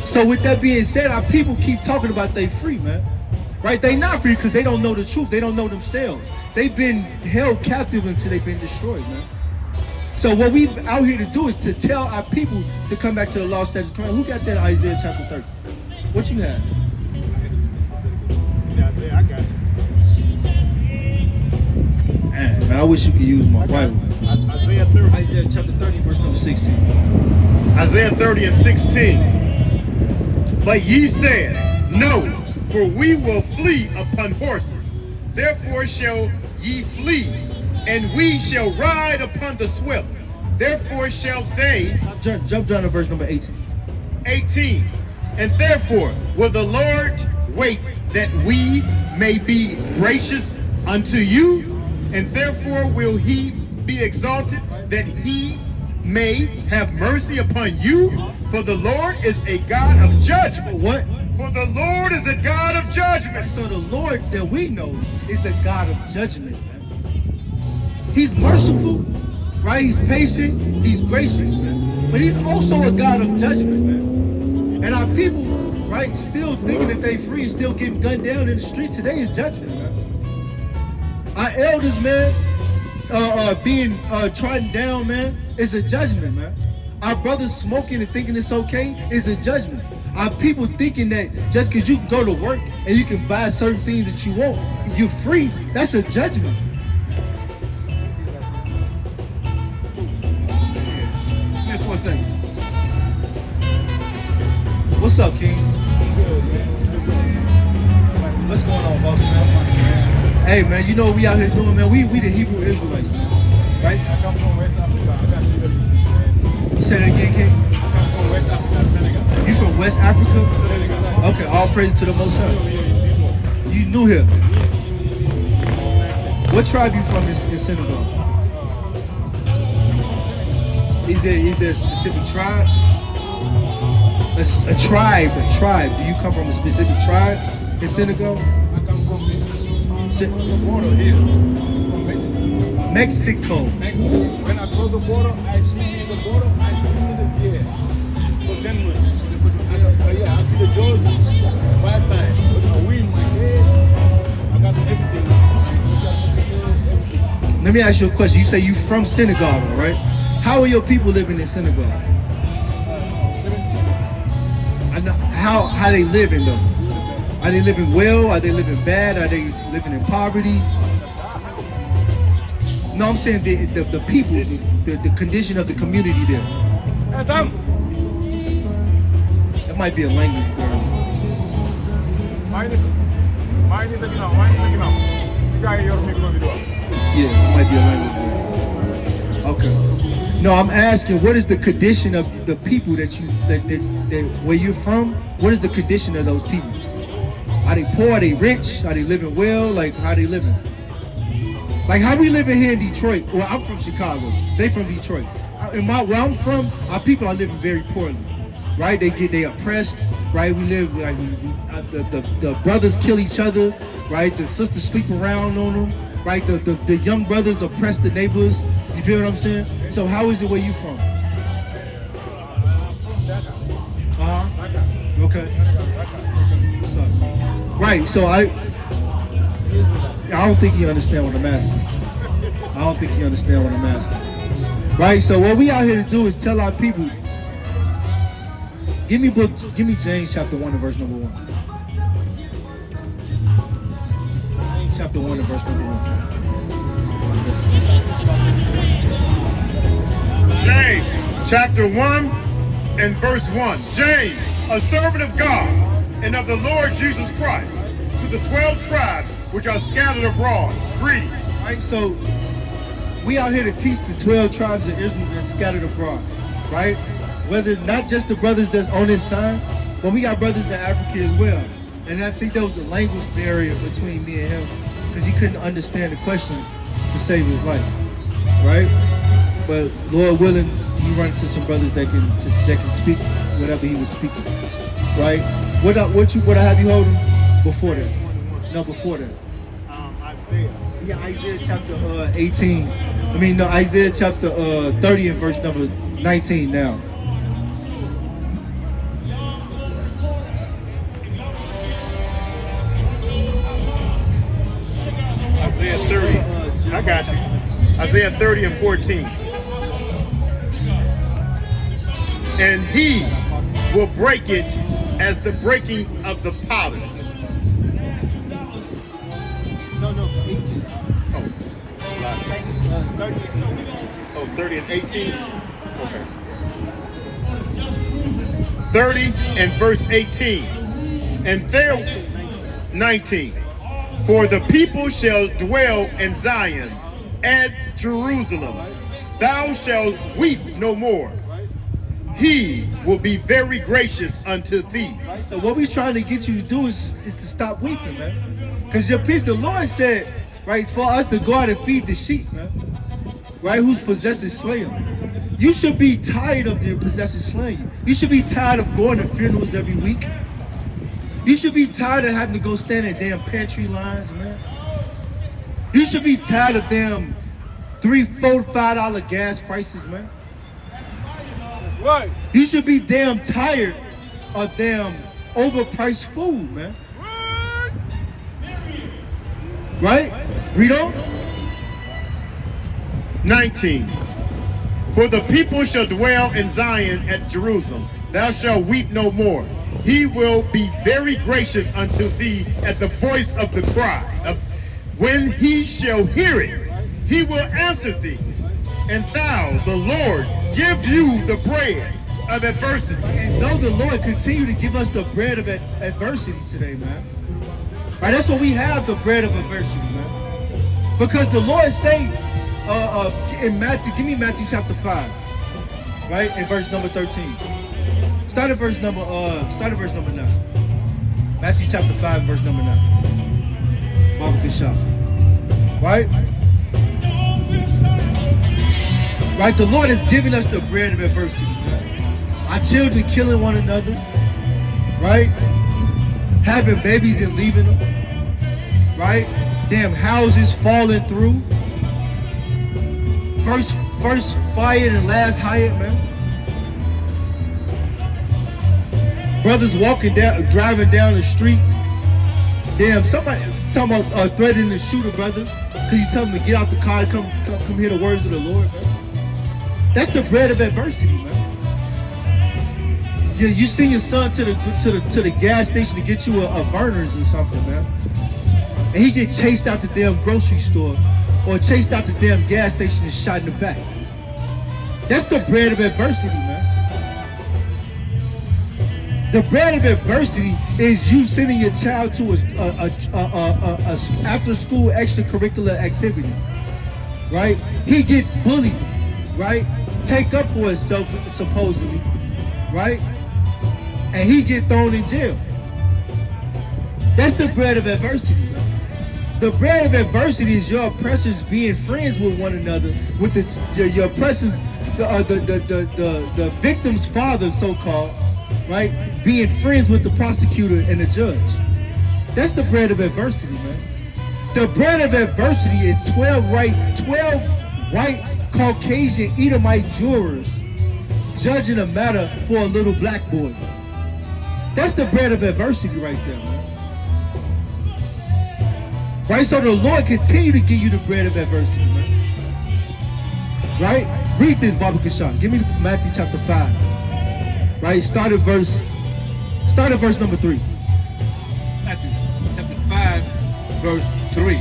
So with that being said, our people keep talking about they free, man. Right? They not free because they don't know the truth. They don't know themselves. They've been held captive until they've been destroyed, man. So what we out here to do is to tell our people to come back to the law, statutes, commandments. Who got that Isaiah chapter 30? What you have? Isaiah, I got you. Man, I wish you could use my Bible. Isaiah 30. Isaiah chapter 30, verse number 16. Isaiah 30 and 16. But ye said, no, for we will flee upon horses. Therefore shall ye flee, and we shall ride upon the swift. Therefore shall they. Jump down to verse number 18. 18. And therefore will the Lord wait that we may be gracious unto you, and therefore will he be exalted that he may have mercy upon you. For the Lord is a God of judgment. What? For the Lord is a God of judgment. So the Lord that we know is a God of judgment, man. He's merciful, right? He's patient, he's gracious, man. But he's also a God of judgment, man. And our people, right, still thinking that they free and still getting gunned down in the streets today is judgment, man. Our elders, man, being trodden down, man, is a judgment, man. Our brothers smoking and thinking it's okay is a judgment. Our people thinking that just because you can go to work and you can buy certain things that you want, you're free, that's a judgment. Just 1 second. What's up, King? What's going on, boss, man? Hey, man, you know what we out here doing, man? We the Hebrew Israelites, man. Right? I come from West Africa. I got you. You said it again, King? I come from West Africa, Senegal. You from West Africa? Senegal. Okay, all praise to the Most High. You new here. What tribe you from in Senegal? Is there a specific tribe? A tribe. Do you come from a specific tribe in Senegal? I come from the border here. From Mexico. Mexico. When I cross the border, I see the border, I see the gear. For 10 minutes. Yeah, I see the jaws 5 times. But I win my head. I got everything. Everything. Let me ask you a question. You say you from Senegal, right? How are your people living in Senegal? I know how they living though. Are they living well? Are they living bad? Are they living in poverty? No, I'm saying the people, the condition of the community there. Adam. That might be a language barrier. Mine is the now. The guy you're making a video. Yeah, it might be a language barrier. Okay. No, I'm asking, what is the condition of the people that where you're from? What is the condition of those people? Are they poor? Are they rich? Are they living well? Like, how they living? Like, how we living here in Detroit? Well, I'm from Chicago. They from Detroit. Where I'm from, our people are living very poorly, right? They oppressed, right? We live like the brothers kill each other, right? The sisters sleep around on them, right? The young brothers oppress the neighbors. You feel what I'm saying? So how is it where you from? Okay. What's up? Right. So I don't think you understand what I'm asking. Right. So what we out here to do is tell our people. Give me James chapter 1 and verse number 1. James chapter 1 and verse number 1. chapter 1 and verse 1. James, a servant of God and of the Lord Jesus Christ, to the 12 tribes which are scattered abroad, greetings. Right? So we out here to teach the 12 tribes of Israel that's scattered abroad, right? Whether not just the brothers that's on this side, but we got brothers in Africa as well. And I think there was a language barrier between me and him because he couldn't understand the question to save his life, right? But Lord willing, he run into some brothers that can speak whatever he was speaking, right? What I have you holding before that? No, before that. Isaiah. Yeah, Isaiah chapter 18. Isaiah chapter 30 and verse number 19 now. Isaiah 30. I got you. Isaiah 30 and 14. And he will break it as the breaking of the potters. No, 18. Oh, 30 and 18? Okay. 30 and verse 18. And there, 19. For the people shall dwell in Zion, at Jerusalem. Thou shalt weep no more. He will be very gracious unto thee. Right? So what we're trying to get you to do is to stop weeping, man. Because the Lord said, right, for us to go out and feed the sheep, man. Right, whose possessors slay them. You should be tired of their possessors slaying you. You should be tired of going to funerals every week. You should be tired of having to go stand in damn pantry lines, man. You should be tired of damn $3, $4, $5 gas prices, man. That's right. You should be damn tired of damn overpriced food, man. Right? Read on. 19. For the people shall dwell in Zion at Jerusalem. Thou shalt weep no more. He will be very gracious unto thee at the voice of the cry. When he shall hear it, he will answer thee. And thou, the Lord, give you the bread of adversity. And though the Lord continue to give us the bread of adversity today, man. Right? That's what we have, the bread of adversity, man. Because the Lord say in Matthew, give me Matthew chapter 5, right? In verse number 13. Start at verse number 9. Matthew chapter 5, verse number 9. Baba Kishaf. Right? Right? The Lord is giving us the bread of adversity. Our children killing one another. Right? Having babies and leaving them. Right? Damn houses falling through. First fired and last hired, man. Brothers driving down the street. Damn, somebody talking about threatening to shoot a brother because he's telling him to get out the car and come hear the words of the Lord, man. That's the bread of adversity, man. You send your son to the gas station to get you a Burners or something, man, and he get chased out the damn grocery store or chased out the damn gas station and shot in the back. That's the bread of adversity, man. The bread of adversity is you sending your child to a after-school extracurricular activity, right? He get bullied, right? Take up for himself supposedly, right? And he get thrown in jail. That's the bread of adversity, man. The bread of adversity is your oppressors being friends with one another, with your oppressors, the victim's father, so-called, right? Being friends with the prosecutor and the judge. That's the bread of adversity, man. The bread of adversity is 12 white Caucasian Edomite jurors judging a matter for a little black boy. That's the bread of adversity right there, man. Right? So the Lord continue to give you the bread of adversity, man. Right? Read this, Baba Kashan. Give me Matthew chapter 5. Right? Start at verse number 3. Matthew chapter 5, verse 3.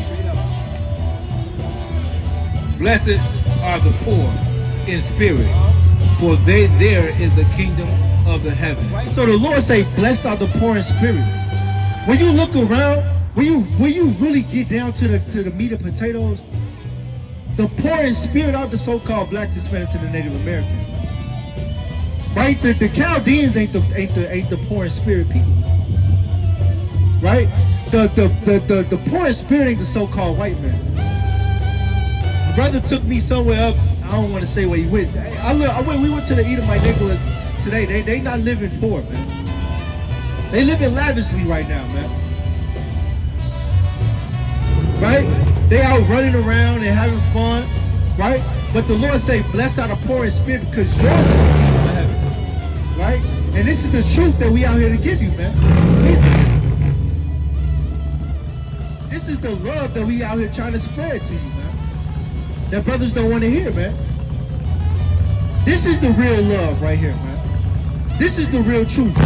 Blessed are the poor in spirit, for there is the kingdom of the heaven. Right? So the Lord say, blessed are the poor in spirit. When you look around, when you really get down to the meat and potatoes, the poor in spirit are the so-called blacks, Hispanics, and the Native Americans. Right? The Chaldeans ain't the poor in spirit people. Right? The poor in spirit ain't the so-called white man. My brother took me somewhere up. I don't want to say where he went. We went to the Edomite neighborhoods today. They not living poor, man. They living lavishly right now, man. Right? They out running around and having fun, right? But the Lord say, blessed are the poor in spirit, because yours is the kingdom of heaven. Right? And this is the truth that we out here to give you, man. This is the love that we out here trying to spread to you, man. That brothers don't want to hear, man. This is the real love right here, man. This is the real truth.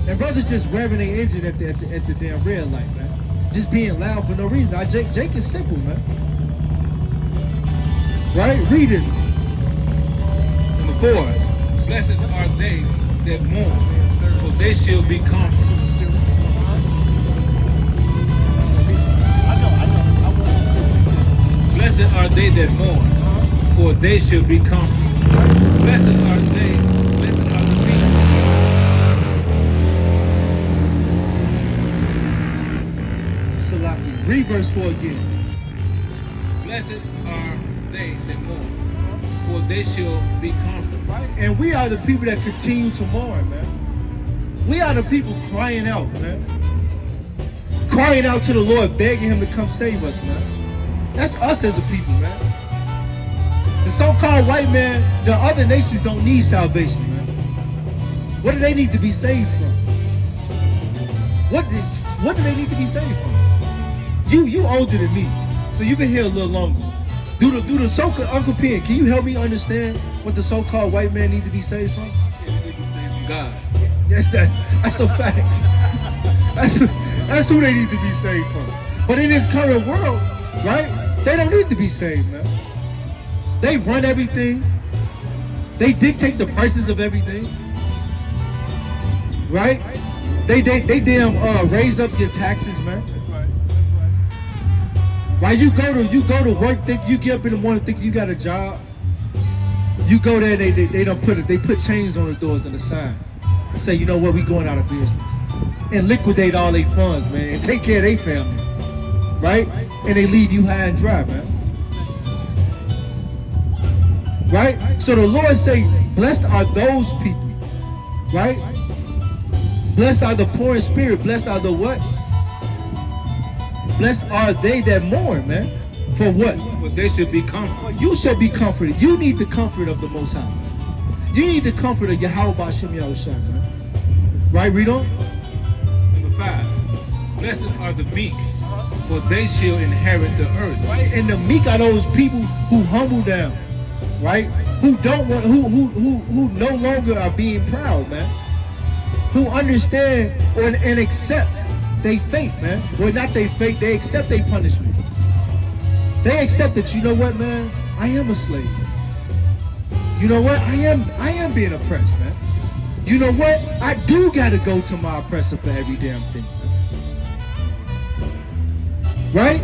And brothers just revving their engine at the damn red light, man. Just being loud for no reason. Jake is simple, man. Right? Read it. Number 4, blessed are they that mourn, for they shall be comforted. Blessed are they that mourn, for they shall be comforted. Blessed are the meek. Salaki. Read verse 4 again. Blessed are they that mourn, for they shall be comforted. Right? And we are the people that continue to mourn, man. We are the people crying out, man. Crying out to the Lord, begging him to come save us, man. That's us as a people, man. The so-called white man, the other nations don't need salvation, man. What do they need to be saved from? What do they need to be saved from? You older than me, so you've been here a little longer. Do the so-called Uncle Pen, can you help me understand what the so-called white man need to be saved from? God. Yes, that's a fact. That's who they need to be saved from. But in this current world, right? They don't need to be saved, man. They run everything. They dictate the prices of everything. Right? They damn raise up your taxes, man. That's right. That's right. While you go to work, think you get up in the morning, think you got a job. You go there, they put chains on the doors and a sign. Say, you know what, we going out of business. And liquidate all their funds, man, and take care of their family. Right? And they leave you high and dry, man. Right? So the Lord say, blessed are those people. Right? Blessed are the poor in spirit. Blessed are the what? Blessed are they that mourn, man. For what? For they shall be comforted. You shall be comforted. You need the comfort of the Most High. You need the comfort of Yahweh B'Shem Yahushua, man. Right? Read on. Number 5, blessed are the meek, for they shall inherit the earth. Right? And the meek are those people who humble down, right? Who don't want, who no longer are being proud, man. Who understand and accept their fate, man. Well, not their fate, they accept their punishment. They accept that, you know what, man? I am a slave. You know what? I am being oppressed, man. You know what? I do gotta go to my oppressor for every damn thing. Right?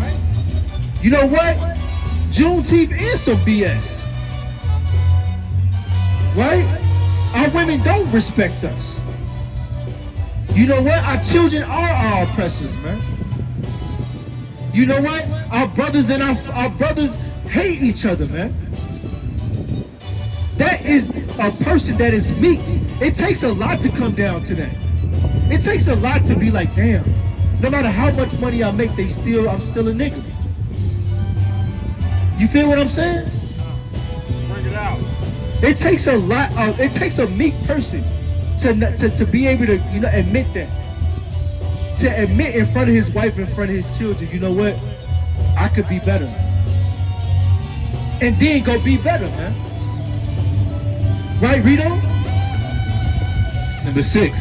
You know what? Juneteenth is some BS. Right? Our women don't respect us. You know what? Our children are our oppressors, man. You know what? Our brothers and our brothers hate each other, man. That is a person that is meek. It takes a lot to come down to that. It takes a lot to be like, damn, no matter how much money I make, I'm still a nigga. You feel what I'm saying? Bring it out. It takes a lot of, it takes a meek person to be able to, you know, admit that. To admit in front of his wife, in front of his children, you know what? I could be better. And then go be better, man. Right, read on? Number 6,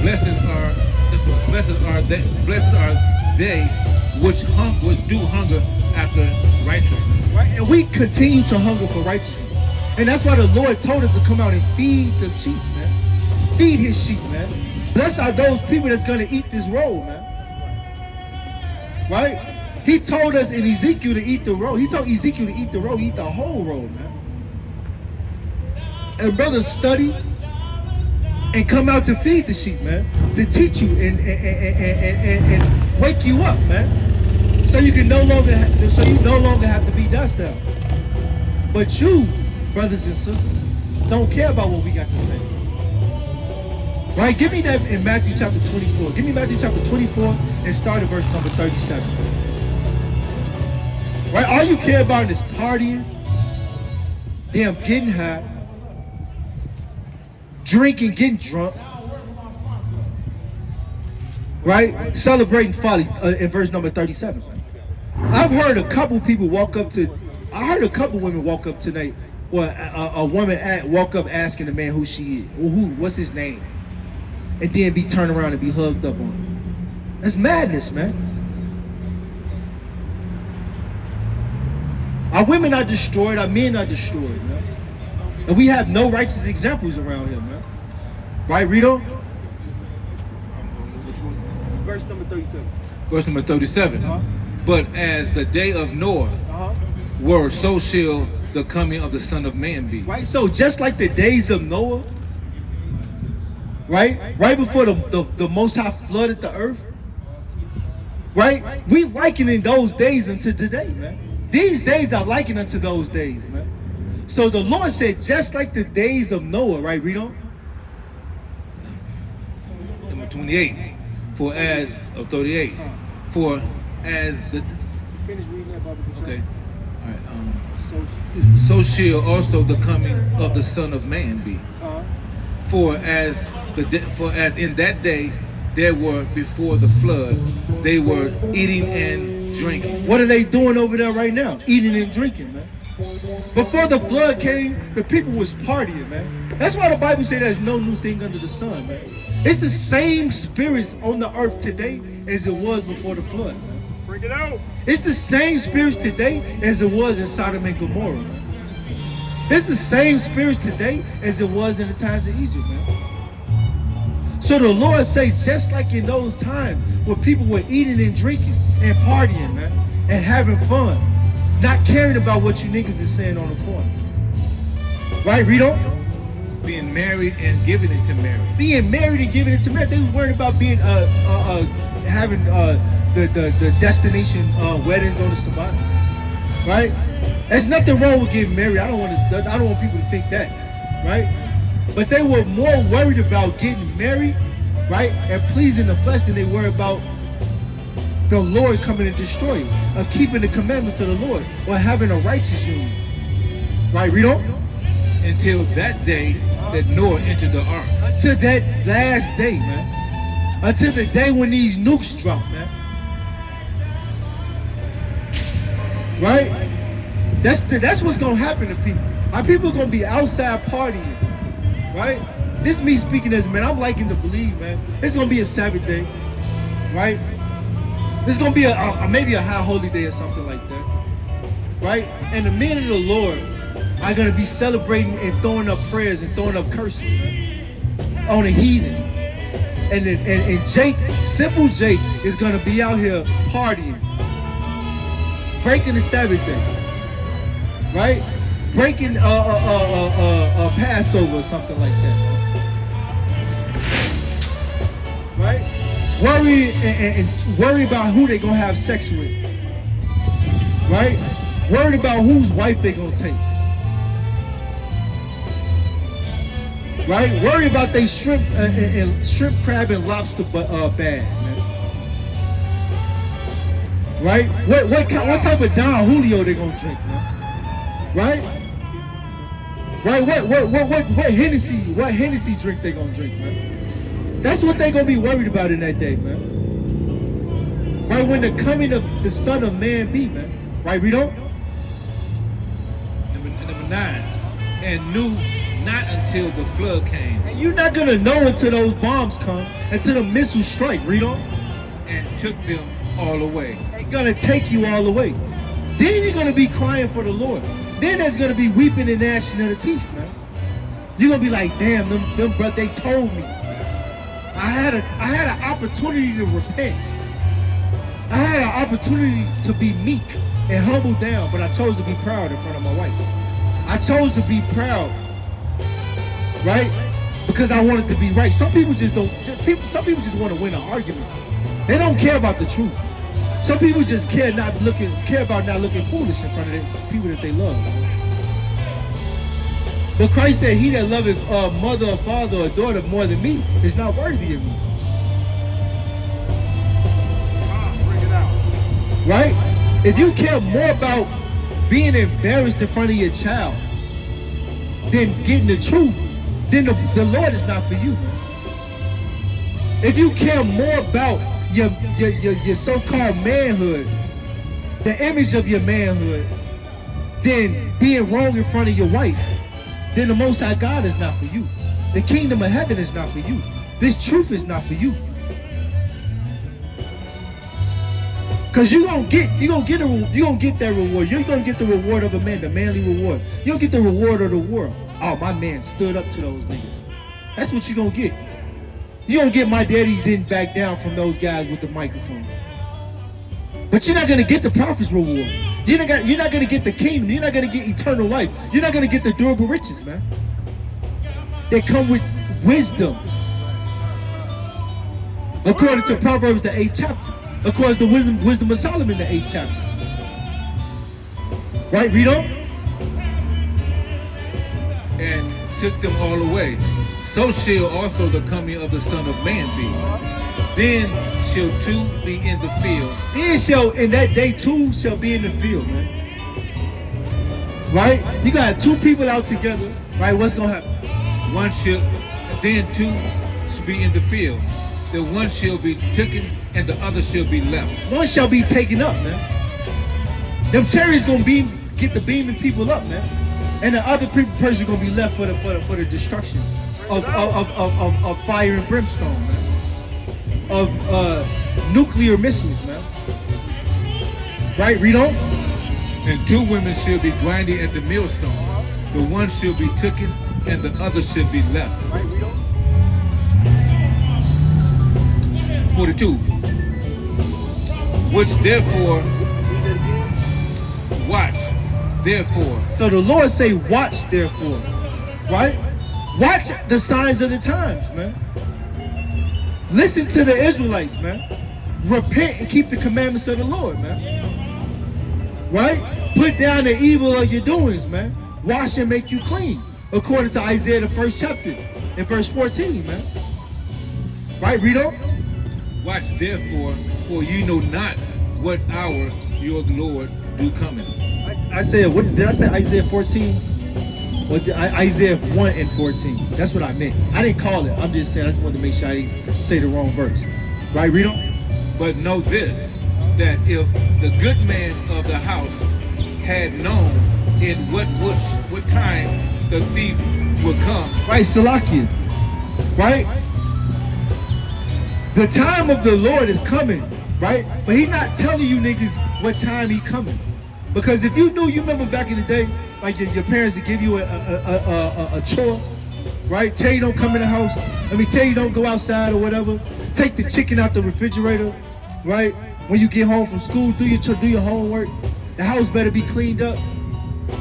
blessed are they which do hunger after righteousness. Right? And we continue to hunger for righteousness. And that's why the Lord told us to come out and feed the sheep, man. Feed his sheep, man. Blessed are those people that's going to eat this roll, man. Right? He told us in Ezekiel to eat the roll. He told Ezekiel to eat the roll, eat the whole roll, man. And brothers, study and come out to feed the sheep, man. To teach you and wake you up, man. So you no longer have to be docile. But you, brothers and sisters, don't care about what we got to say. Right? Give me that in Matthew chapter 24. Give me Matthew chapter 24 and start at verse number 37. Right? All you care about is partying, damn getting high, drinking, getting drunk, right? Celebrating folly in verse number 37. I heard a couple women walk up tonight, or a woman walk up asking a man who she is, or what's his name, and then be turned around and be hugged up on him. That's madness, man. Our women are destroyed, our men are destroyed, man. And we have no righteous examples around here, man. Right, Rito? Verse number 37. Verse number 37. Uh-huh. But as the day of Noah were, so shall the coming of the Son of Man be. Right, so just like the days of Noah, right before the Most High flooded the earth, right? We likening those days unto today, man. These days are likened unto those days, man. So the Lord said, just like the days of Noah, right, Rito? Number 28. For as of 38. For as the Finish reading that, Bible. okay. All right. So shall also the coming of the Son of Man be. For as in that day there were before the flood, they were eating and drinking. What are they doing over there right now? Eating and drinking, man. Before the flood came, the people was partying, man. That's why the Bible says there's no new thing under the sun, man. It's the same spirits on the earth today as it was before the flood, man. Bring it out. It's the same spirits today as it was in Sodom and Gomorrah, man. It's the same spirits today as it was in the times of Egypt, man. So the Lord says, just like in those times where people were eating and drinking and partying, man, and having fun, not caring about what you niggas is saying on the corner. Right, Rito? Being married and giving it to Mary. Being married and giving it to marriage. They were worried about being having the destination weddings on the Sabbath. Right? There's nothing wrong with getting married. I don't want people to think that. Right? But they were more worried about getting married, right, and pleasing the flesh than they were about the Lord coming and destroying, or keeping the commandments of the Lord, or having a righteous union. Right, Rito? Until that day that Noah entered the ark. Until that last day, man. Until the day when these nukes drop, man. Right? That's what's gonna happen to people. Our people are gonna be outside partying. Right? This me speaking as a man. I'm liking to believe, man. It's gonna be a Sabbath day. Right? It's gonna be maybe a high holy day or something like that. Right? And the men of the Lord are gonna be celebrating and throwing up prayers and throwing up curses, man, on the heathen. And Jake, simple Jake, is gonna be out here partying, breaking the Sabbath day, right? Breaking a Passover or something like that, right? Worry about who they gonna have sex with, right? Worried about whose wife they gonna take. Right? Worry about they shrimp, crab, and lobster bag, man. Right? What type of Don Julio they gonna drink, man? Right? Right? What Hennessy drink they gonna drink, man? That's what they gonna be worried about in that day, man. Right? When the coming of the Son of Man be, man. Right, Rito? Number 9. And knew not until the flood came. And you're not gonna know until those bombs come, until the missiles strike, Rito. And took them all away. They're gonna take you all away. Then you're gonna be crying for the Lord. then there's gonna be weeping and gnashing of the teeth, man. You're gonna be like, damn, them bro, they told me. I had an opportunity to repent. I had an opportunity to be meek and humble down, but I chose to be proud in front of my wife. I chose to be proud, right? Because I wanted to be right. Some people just don't. Some people just want to win an argument. They don't care about the truth. Some people just care about not looking foolish in front of the people that they love. But Christ said, "He that loveth mother or father or daughter more than me is not worthy of me." Bring it out. Right? If you care more about being embarrassed in front of your child than getting the truth, then the Lord is not for you. If you care more about your so-called manhood, the image of your manhood, than being wrong in front of your wife, then the Most High God is not for you. The kingdom of heaven is not for you. This truth is not for you. Cause you're gonna get that reward. You're gonna get the reward of a man, the manly reward. You don't get the reward of the world. Oh, my man stood up to those niggas. That's what you're gonna get. You don't get my daddy didn't back down from those guys with the microphone. But you're not gonna get the prophet's reward. You're not gonna get the kingdom. You're not gonna get eternal life. You're not gonna get the durable riches, man. They come with wisdom. According to Proverbs, the 8th chapter. According to wisdom of Solomon, the 8th chapter. Right, read on. And took them all away. So shall also the coming of the Son of Man be. Then shall two be in the field. In that day, two shall be in the field, man. Right? You got two people out together, right? What's gonna happen? Then two shall be in the field. The one shall be taken and the other shall be left. One shall be taken up, man. Them chariots gonna get the beaming people up, man. And the other person gonna be left for the destruction of fire and brimstone, man. Of nuclear missiles, man. Right? Read on. And two women shall be grinding at the millstone. The one shall be taken and the other shall be left. Right? Read on. 42. Which therefore watch, therefore. So the Lord say, watch therefore. Right? Watch the signs of the times, man. Listen to the Israelites, man. Repent and keep the commandments of the Lord, man. Right? Put down the evil of your doings, man. Wash and make you clean. According to Isaiah, the 1st chapter, in verse 14, man. Right? Read on. Watch therefore, for you know not what hour your Lord do coming. I said, what did I say? Isaiah 14? Or Isaiah 1 and 14. That's what I meant. I didn't call it. I'm just saying, I just wanted to make sure I didn't say the wrong verse. Right, read on. But know this, that if the good man of the house had known in what time the thief would come. Right, Salakia. Right? The time of the Lord is coming, right? But he's not telling you niggas what time he coming. Because if you knew, you remember back in the day, like your parents would give you a chore, right? Tell you don't come in the house. Let me tell you don't go outside or whatever. Take the chicken out the refrigerator, right? When you get home from school, do your homework. The house better be cleaned up,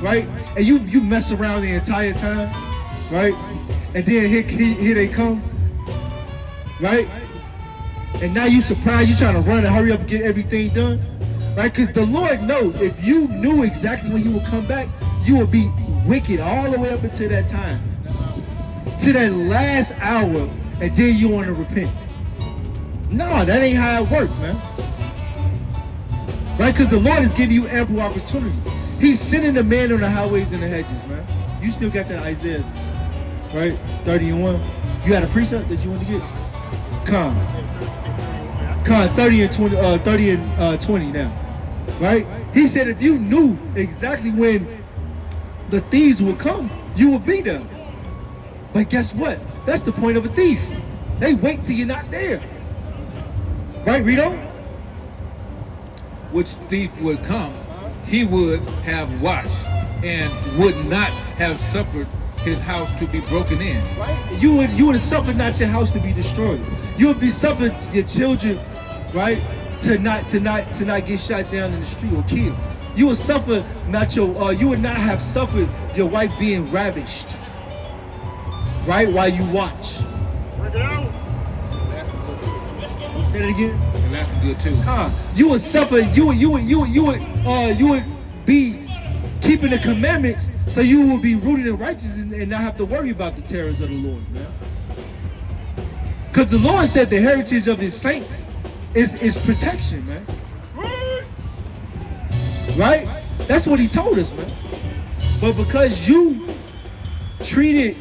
right? And you mess around the entire time, right? And then here they come, right? And now you surprised, you trying to run and hurry up and get everything done, right? Because the Lord knows if you knew exactly when he would come back, you would be wicked all the way up until that time, to that last hour, and then you want to repent. No, that ain't how it works, man. Right? Because the Lord is giving you ample opportunity. He's sending the man on the highways and the hedges, man. You still got that Isaiah, right? 30 and 1. You had a precept that you want to get? Con 30 and 20 now, right? He said if you knew exactly when the thieves would come, you would be there. But guess what? That's the point of a thief. They wait till you're not there. Right, read on. Which thief would come, he would have watched and would not have suffered his house to be broken in. Right? You would have suffered not your house to be destroyed. You would be suffered your children, right, to not get shot down in the street or killed. You would suffer not your you would not have suffered your wife being ravished, right, while you watch. Break it out. Say that again. And that's good too. You would suffer. You would be keeping the commandments, so you will be rooted in righteousness and not have to worry about the terrors of the Lord, man. Because the Lord said the heritage of His saints is protection, man. Right? That's what He told us, man. But because you treated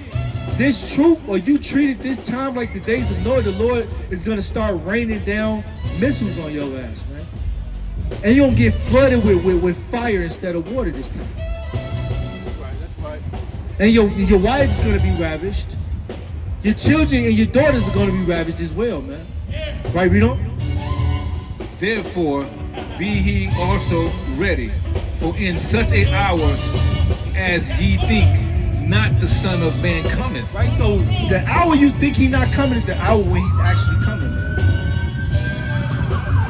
this truth, or you treated this time like the days of Noah, the Lord is going to start raining down missiles on your ass, man. And you're going to get flooded with fire instead of water this time. That's right. And your wife is going to be ravished. Your children and your daughters are going to be ravished as well, man. Right, Reno? Therefore, be ye also ready, for in such an hour as ye think not the Son of Man cometh. Right? So the hour you think He's not coming is the hour when He's actually coming, man.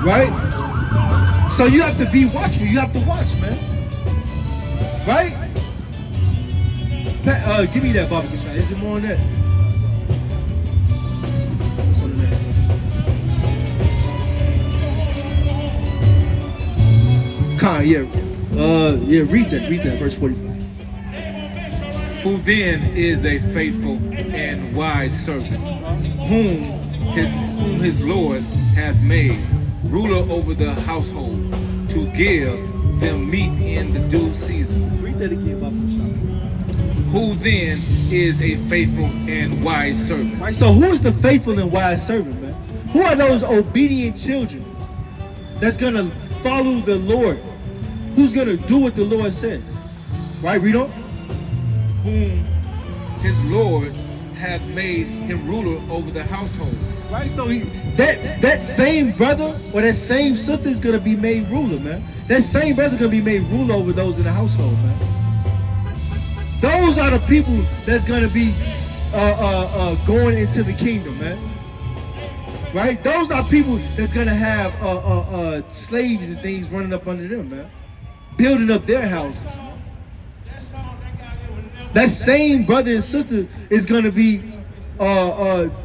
Right? So you have to be watchful. You have to watch, man. Right? Give me that barbecue shot. Is it more on that? What's on the next one? Con, yeah, read that, verse 45. Who then is a faithful and wise servant, whom his Lord hath made ruler over the household, to give them meat in the due season. Read that again, barbecue shot. Who then is a faithful and wise servant? Right, so who is the faithful and wise servant, man? Who are those obedient children that's going to follow the Lord? Who's going to do what the Lord says? Right, Reno? Whom his Lord hath made him ruler over the household. Right, so that same brother or that same sister is going to be made ruler, man. That same brother going to be made ruler over those in the household, man. Those are the people that's going to be going into the kingdom, man. Right? Those are people that's going to have slaves and things running up under them, man. Building up their houses. That same brother and sister is going to be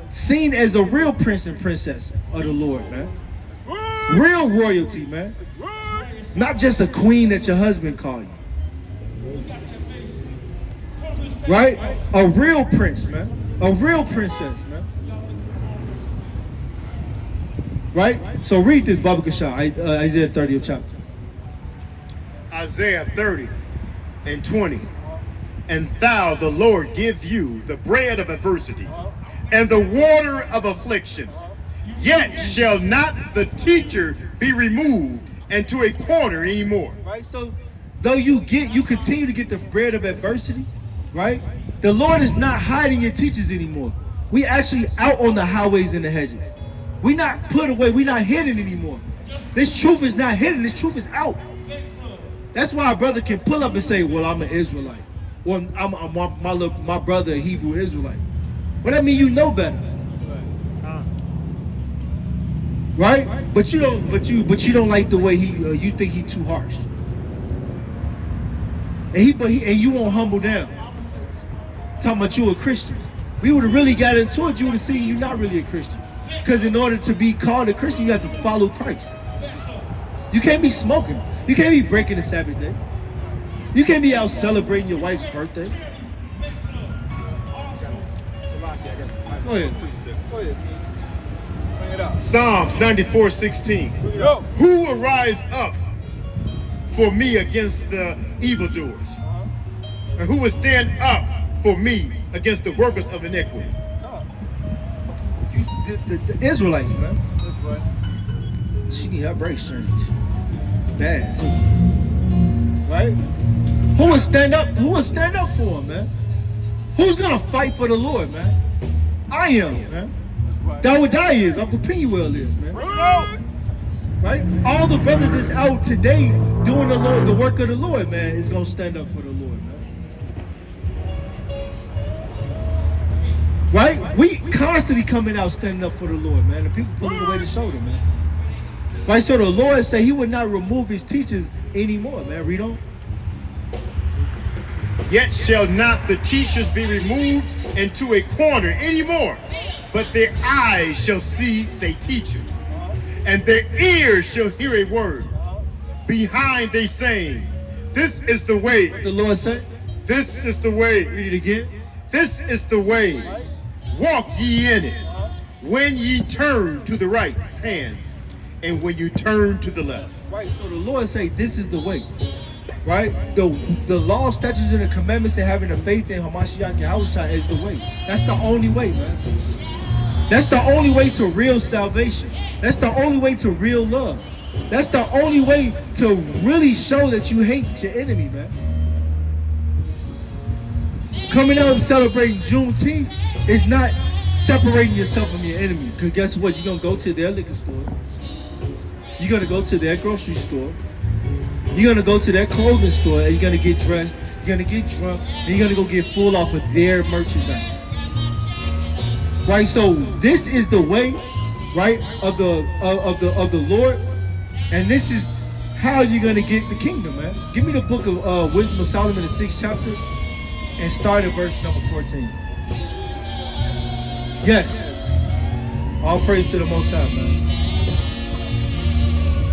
seen as a real prince and princess of the Lord, man. Real royalty, man. Not just a queen that your husband called you. Right? A real prince, man. A real princess, man. Right? So read this, Baba Kasha, Isaiah 30 chapter. Isaiah 30 and 20. And thou, the Lord, give you the bread of adversity and the water of affliction. Yet shall not the teacher be removed into a corner anymore. Right? So though you continue to get the bread of adversity, right? The Lord is not hiding your teachers anymore. We actually out on the highways and the hedges. We not put away, we not hidden anymore. This truth is not hidden, this truth is out. That's why a brother can pull up and say, well, I'm an Israelite. Or my brother a Hebrew Israelite. Well, that means you know better. Right? But you don't like the way you think he too harsh. And you won't humble down. Talking about you a Christian. We would have really got into it, you would have seen you're not really a Christian. Because in order to be called a Christian, you have to follow Christ. You can't be smoking. You can't be breaking the Sabbath day. You can't be out celebrating your wife's birthday. Go ahead. Go ahead. Bring it up. Psalms 94:16. Bring it up. Who will rise up for me against the evildoers? And who will stand up for me against the workers of iniquity? The Israelites, man. That's right. She need her brakes changed. Bad too. Right? Who will stand up? Who will stand up for him, man? Who's gonna fight for the Lord, man? I am, man. That's right. Dawadi is, Uncle Penuel is, man. Bring it up. Right? All the brothers that's out today doing the work of the Lord, man, is gonna stand up for the Lord. constantly coming out standing up for the Lord, man. And people pulling away the shoulder, man. Right, so the Lord said he would not remove his teachers anymore, man. Read on. Yet shall not the teachers be removed into a corner anymore, but their eyes shall see they teachers, and their ears shall hear a word behind they saying, this is the way, The Lord said, this is the way, read it again. this is the way, walk ye in it, when ye turn to the right hand, and when you turn to the left. Right, so the Lord say this is the way. Right? The law, statutes, and the commandments and having a faith in Hamashiach Yahushua is the way. That's the only way, man. That's the only way to real salvation. That's the only way to real love. That's the only way to really show that you hate your enemy, man. Coming out and celebrating Juneteenth is not separating yourself from your enemy. Because guess what? You're going to go to their liquor store. You're going to go to their grocery store. You're going to go to their clothing store and you're going to get dressed. You're going to get drunk. And you're going to go get full off of their merchandise. Right? So this is the way, right, of the Lord. And this is how you're going to get the kingdom, man. Give me the book of Wisdom of Solomon, the 6th chapter, and start at verse number 14. Yes. All praise to the Most High, man.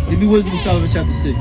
Give me Wisdom of Solomon chapter 6.